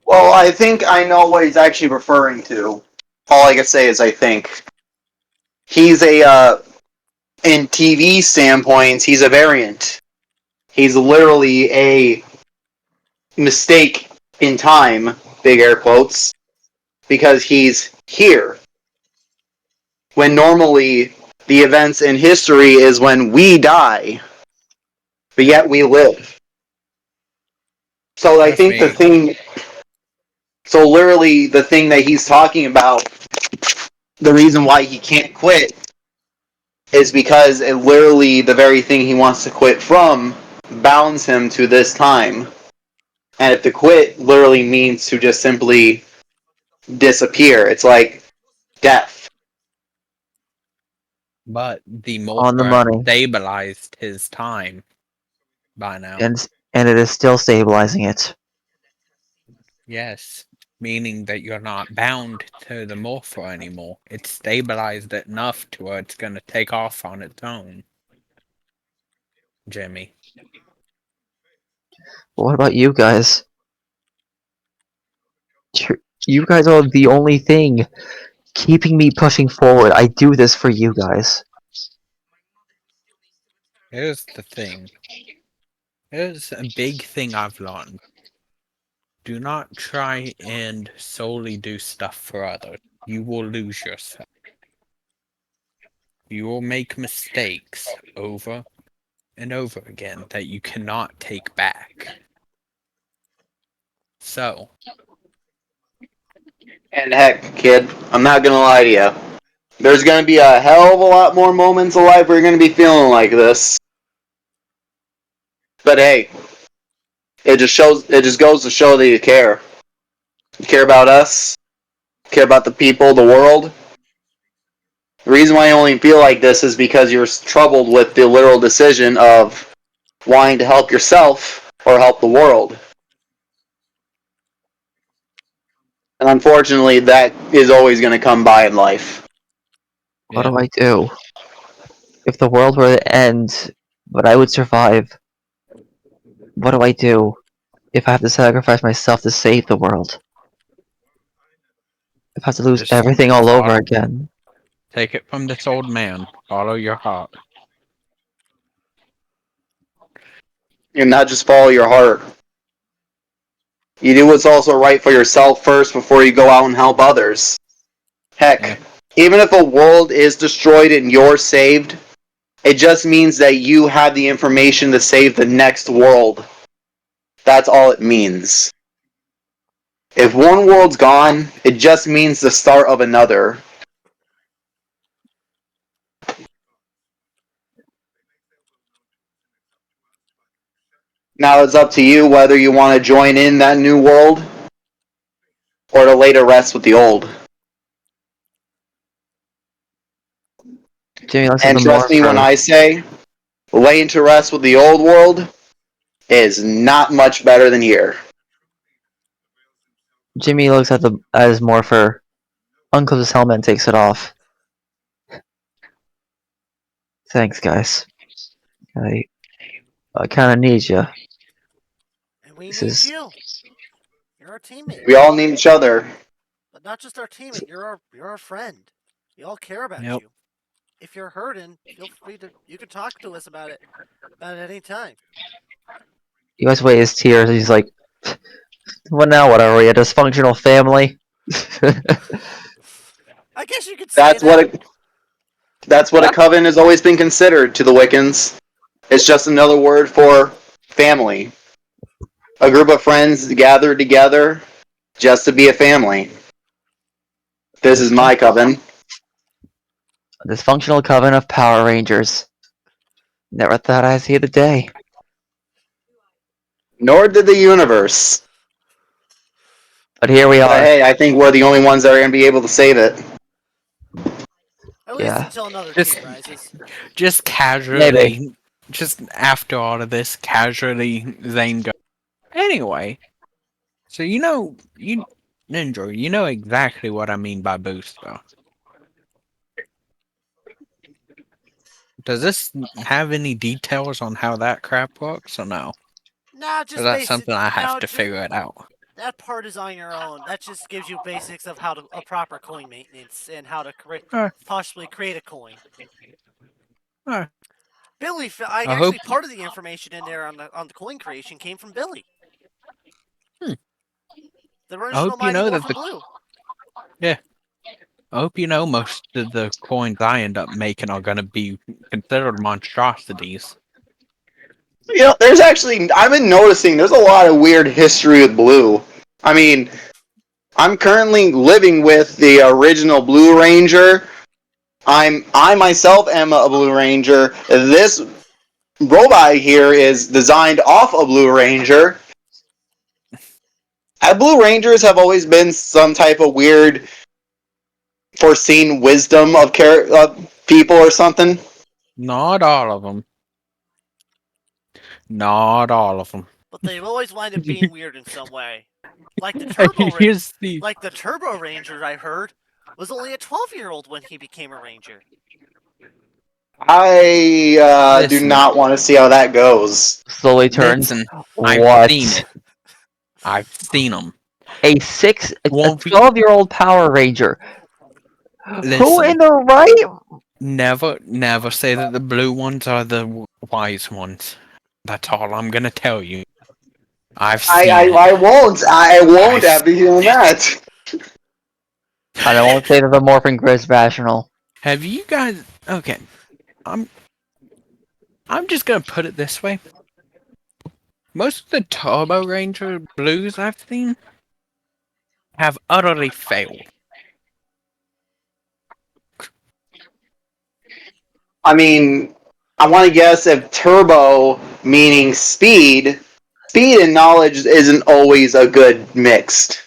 Well, I think I know what he's actually referring to. All I can say is I think. he's in TV standpoints, he's a variant. He's literally a mistake in time, big air quotes, because he's here. When normally the events in history is when we die, but yet we live. So I Trust think the me. thing, so literally the thing that he's talking about, the reason why he can't quit is because it literally the very thing he wants to quit from bounds him to this time. And if to quit literally means to just simply disappear, it's like death. But the On the Morpher has money. stabilized his time by now. And it is still stabilizing it. Yes, meaning that you're not bound to the Morpher anymore. It's stabilized it enough to where it's going to take off on its own. Jimmy. But what about you guys? You guys are the only thing keeping me pushing forward. I do this for you guys. Here's the thing. Here's a big thing I've learned. Do not try and solely do stuff for others. You will lose yourself. You will make mistakes over and over again that you cannot take back. So, And heck, kid, I'm not gonna lie to you. There's gonna be a hell of a lot more moments of life where you're gonna be feeling like this. But hey, it just goes to show that you care. You care about us, you care about the people, the world. The reason why you only feel like this is because you're troubled with the literal decision of wanting to help yourself or help the world. And unfortunately, that is always going to come by in life. What yeah. do I do? If the world were to end, but I would survive, what do I do if I have to sacrifice myself to save the world? If I have to lose Just everything all over follow, again? take it from this old man. Follow your heart. And not just follow your heart. You do what's also right for yourself first before you go out and help others. Heck, Yeah. even if a world is destroyed and you're saved, it just means that you have the information to save the next world. That's all it means. If one world's gone, it just means the start of another. Now it's up to you whether you want to join in that new world or to lay to rest with the old. Jimmy looks at And the trust me when morpher. I say laying to rest with the old world is not much better than here. Jimmy looks at his morpher, unclips his helmet and takes it off. Thanks, guys. I kind of need you. And we This need is you. You're our teammate. We all need each other. But not just our teammate, you're our friend. We all care about Yep. you. If you're hurting, feel free to you can talk to us about it at any time. you guys wait his tears. He's like, "What now? What are we? A dysfunctional family?" I guess you could say That's what that. a coven has always been considered to the Wiccans. It's just another word for family. A group of friends gathered together just to be a family. This is my coven. A dysfunctional coven of Power Rangers. Never thought I'd see the day. Nor did the universe. But here we But are. hey, I think we're the only ones that are going to be able to save it. At least Yeah. until another Just- team rises. Just casually, just after all of this, casually, Zane goes, anyway, so you Ninja, you know exactly what I mean by booster. Does this have any details on how that crap works, or no? No, Or is just that basic. something I have No, to figure it out? that part is on your own. That just gives you basics of how to a proper coin maintenance and how to possibly create a coin. Billy, I I hope. actually part of the information in there on the coin creation came from Billy. Hmm. The I original hope you Mighty know that Morphin Blue. Yeah. I hope you know most of the coins I end up making are gonna be considered monstrosities. You know, there's actually I've been noticing there's a lot of weird history with blue. I mean, I'm currently living with the original Blue Ranger. I myself am a Blue Ranger. This robot here is designed off a Blue Ranger. Blue Rangers have always been some type of weird foreseen wisdom of people or something. Not all of them. Not all of them. But they always wind up being weird in some way. Like the Turbo Here's the. like the Turbo Ranger I heard was only a 12-year-old when he became a ranger. I do Listen. not want to see how that goes. Slowly turns. Listen. I've What? seen it. I've seen them. A 12-year-old Power Ranger. Who Listen. in the right? Never say that the blue ones are the wise ones. That's all I'm gonna tell you. I've seen it. I won't. I won't I've after hearing that. And I won't say that the morphing grid is rational. Have you guys? Okay, I'm just gonna put it this way. Most of the Turbo Ranger blues I've seen have utterly failed. I mean, I want to guess if turbo meaning speed, speed and knowledge isn't always a good mixed.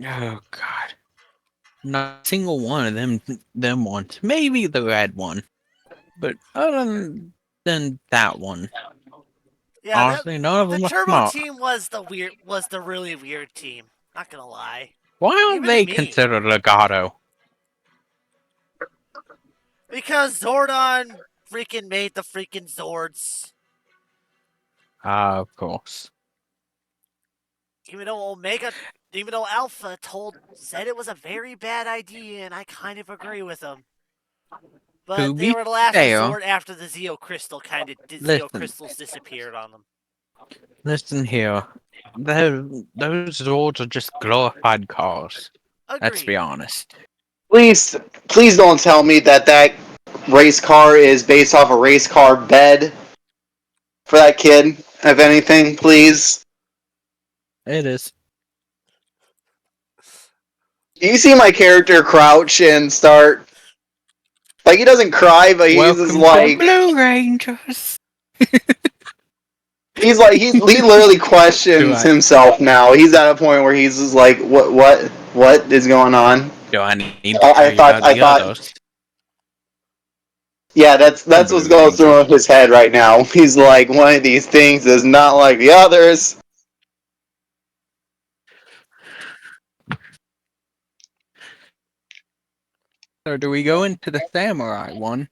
Oh God, not a single one of them ones. Maybe the red one, but other than that one, Yeah, honestly, none of the them are Turbo smart. team was the really weird team. Not gonna lie. Why aren't Even to they me. considered legato? Because Zordon freaking made the freaking Zords. Of course. Even though Alpha said it was a very bad idea, and I kind of agree with him. To But they be were the last fair, resort after the Zeo Crystals disappeared on them. listen here. Those Zords are just glorified cars. Let's be Agreed. honest. Please don't tell me that race car is based off a race car bed for that kid. If anything, please. It is. You see my character crouch and start like he doesn't cry, but he's just Welcome to the like Blue Rangers. he literally Do questions I himself now. He's at a point where he's just like, what is going on? do I need to tell you about I the thought, others? yeah, that's what's Blue going Rangers. through his head right now. He's like, one of these things is not like the others. So do we go into the samurai one?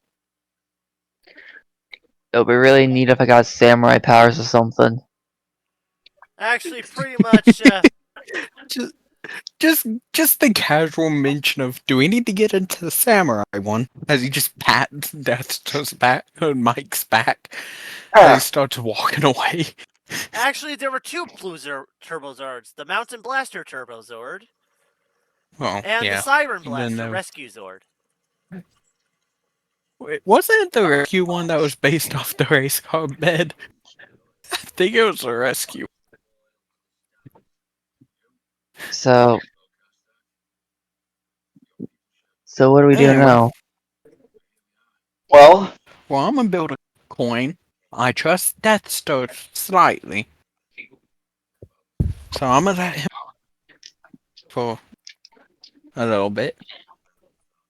It would be really neat if I got samurai powers or something. Actually, pretty much. Just, just the casual mention of, do we need to get into the samurai one? As he just pats Death's back, Mike's back, as he starts walking away. Actually, there were two Blue Turbo Zords: the Mountain Blaster Turbo Zord Well, and the yeah. Siren Then Blaster Rescue Zord. Wait, wasn't it the rescue one that was based off the race car bed? I think it was the rescue. So what do we do Anyway. now? Well, I'm gonna build a coin. I trust Death Star slightly. So I'm gonna let him for a little bit.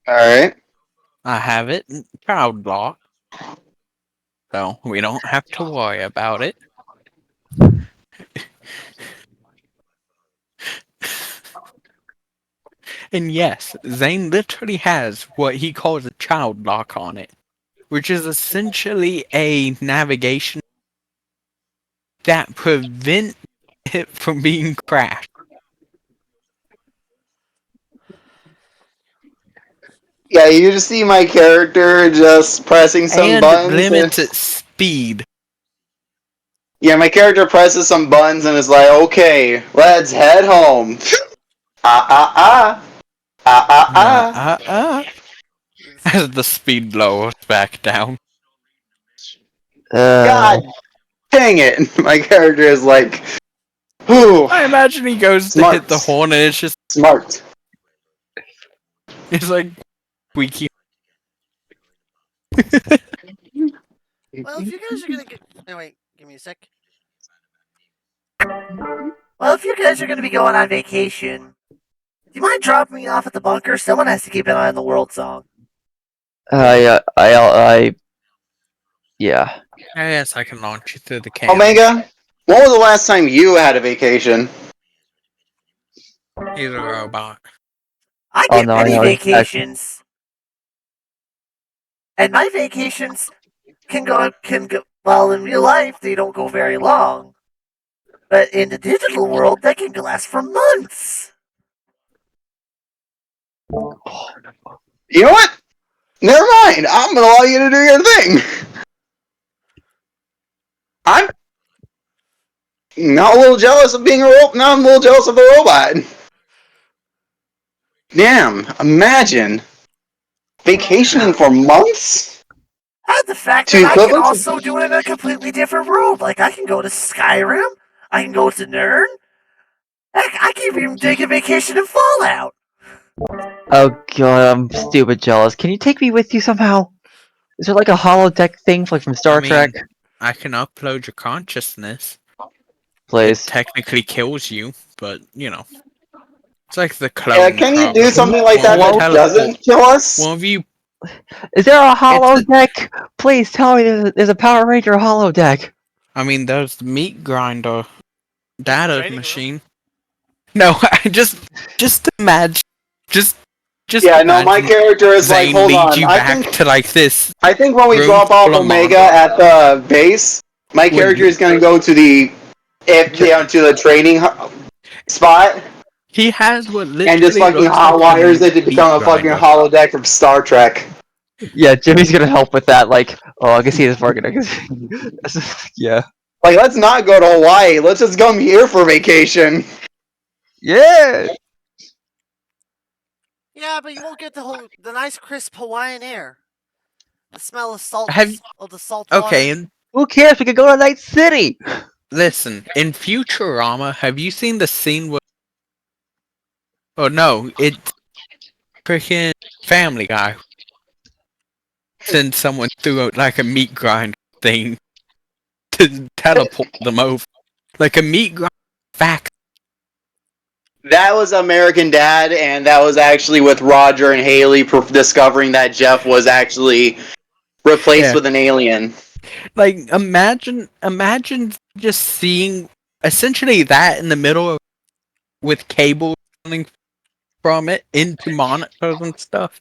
alright. I have it child lock. So we don't have to worry about it. And yes, Zane literally has what he calls a child lock on it, which is essentially a navigation that prevents it from being crashed. Yeah, you just see my character just pressing some And buttons. limits its speed. Yeah, my character presses some buttons and is like, okay, let's head home. Ah. As the speed lowers back down. God dang it. My character is like, whew. I imagine he goes to hit the horn and it's just Smart. it's like squeaky. Well, if you guys are gonna get, oh, wait, give me a sec. Well, if you guys are gonna be going on vacation, do you mind dropping me off at the bunker? Someone has to keep an eye on the world song. Yeah. Yes, I can launch you through the cannon. Omega, when was the last time you had a vacation? He's a robot. I Oh get no, I many know. vacations, and my vacations can go. Well, in real life, they don't go very long, but in the digital world, they can last for months. You know what? Never mind. I'm gonna allow you to do your thing. I'm not a little jealous of being a robot. Now I'm a little jealous of the robot. Damn! Imagine vacationing for months. And the fact To that I can equivalent. also do it in a completely different world. Like, I can go to Skyrim, I can go to Nern, heck, I can even take a vacation in Fallout. Oh god, I'm stupid jealous. Can you take me with you somehow? Is there like a holodeck thing like from Star Trek? I can upload your consciousness. Please. It technically kills you, but you know. It's like the clone. Yeah, can you do something like that Won't that teleport. doesn't kill us? One of you. Is there a holodeck? Please tell me there's a Power Ranger holodeck. I mean, there's the meat grinder data Training machine. No, I just imagine, just Yeah, no, my imagine character is like, Zane hold leads on. you back to like this. I think when we room drop off full of Omega monsters. at the base, my character is going to go to the to the training spot He has what literally and just fucking looks like hotwires it to meat become a fucking grinder. holodeck from Star Trek. Yeah, Jimmy's gonna help with that. Like, oh, I can see this working. I can see. Yeah. Like, let's not go to Hawaii. Let's just come here for vacation. Yeah. Yeah, but you won't get the nice crisp Hawaiian air. The smell of salt of the salt Okay, water. and Who cares? We could go to Night City. listen, in Futurama, have you seen the scene where? Oh no, it's freaking Family Guy. Send someone through like a meat grinder thing to teleport them over, like a meat grinder fact. That was American Dad, and that was actually with Roger and Haley discovering that Jeff was actually replaced with an alien. Like imagine just seeing essentially that in the middle of, with cables running from it into monitors and stuff.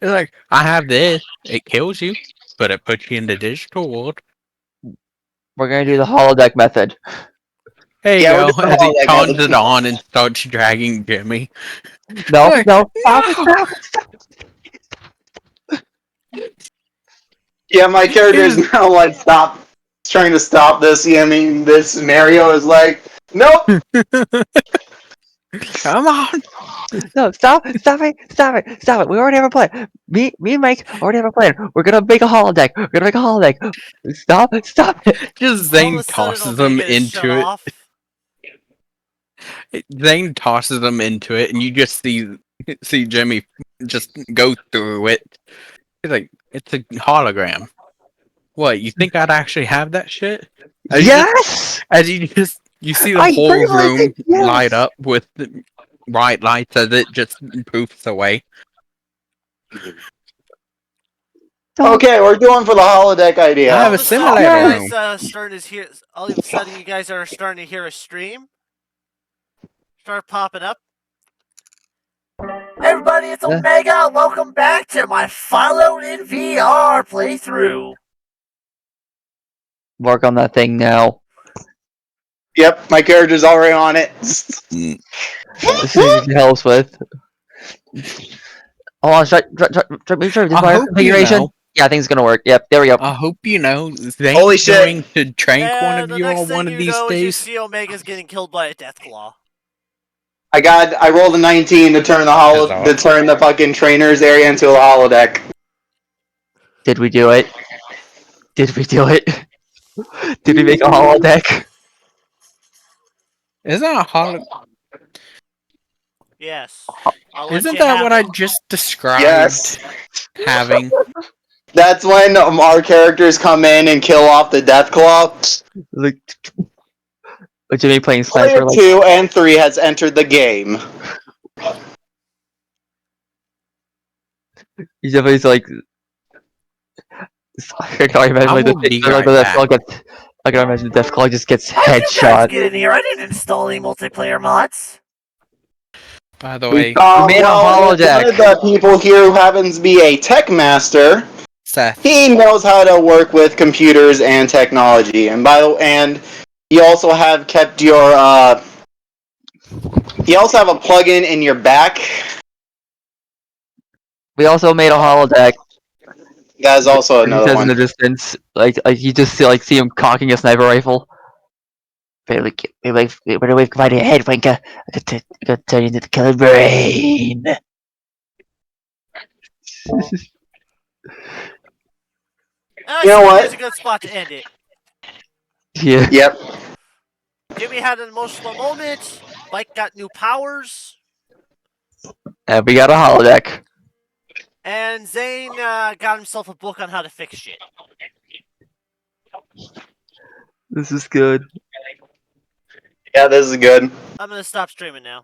It's like, I have this, it kills you, but it puts you in the digital world. We're gonna do the holodeck method. There you Yeah, we're go, doing as he holodeck turns method. it on and starts dragging Jimmy. No, Like, no, stop. Yeah, my character is now like trying to stop this. Yeah, I mean, this scenario is like, nope. Come on! No, stop it. We already have a plan. Me and Mike already have a plan. We're gonna make a holodeck. Stop it. Just All of Zane a sudden, tosses them Omega is shut into it. off. Zane tosses them into it, and you just see Jimmy just go through it. He's like, it's a hologram. What, you think I'd actually have that shit? Yes! You see the I whole realized room it, yes! light up with the bright lights as it just poofs away. Okay, we're going for the holodeck idea. I have All a of a sudden, simulator you room. guys all of a sudden, you guys are starting to hear a stream start popping up. Hey everybody, it's Omega. Welcome back to my Fallout in VR playthrough. Work on that thing now. Yep, my character's already on it. Mm. This thing you can help us with. Hold on, make sure this I wire hope you configuration. know. Yeah, I think it's gonna work. Yep, there we go. I hope you know. Zane's Holy shit. going to trank one And of the you next on one thing of you these know is you days. see Omega's getting killed by a death claw. I rolled a 19 to turn the fucking trainers area into a holodeck. Did we do it? Did we do it? Did we make a holodeck? Isn't that Yes. I'll let Isn't you that have what it. I just described Yes. having? That's when our characters come in and kill off the death claw. Like, Jimmy playing Player sniper. Like, 2 and 3 has entered the game. he's definitely like. I can't imagine I like will be right the back. I can imagine the death claw just gets How'd you guys headshot. get in here? I didn't install any multiplayer mods. By the way, We made a holodeck. One of the people here who happens to be a tech master, Seth, he knows how to work with computers and technology. And you also have kept your you also have a plugin in your back. We also made a holodeck. That is also He another says in the one. distance, like you just see him cocking a sniper rifle. Wait, find your head, Winka. I could turn you into the killer brain. And I You know think what? it's a good spot to end it. Yeah. Yep. Jimmy had an emotional moment. Mike got new powers. And we got a holodeck. And Zane got himself a book on how to fix shit. This is good. Yeah, this is good. I'm gonna stop streaming now.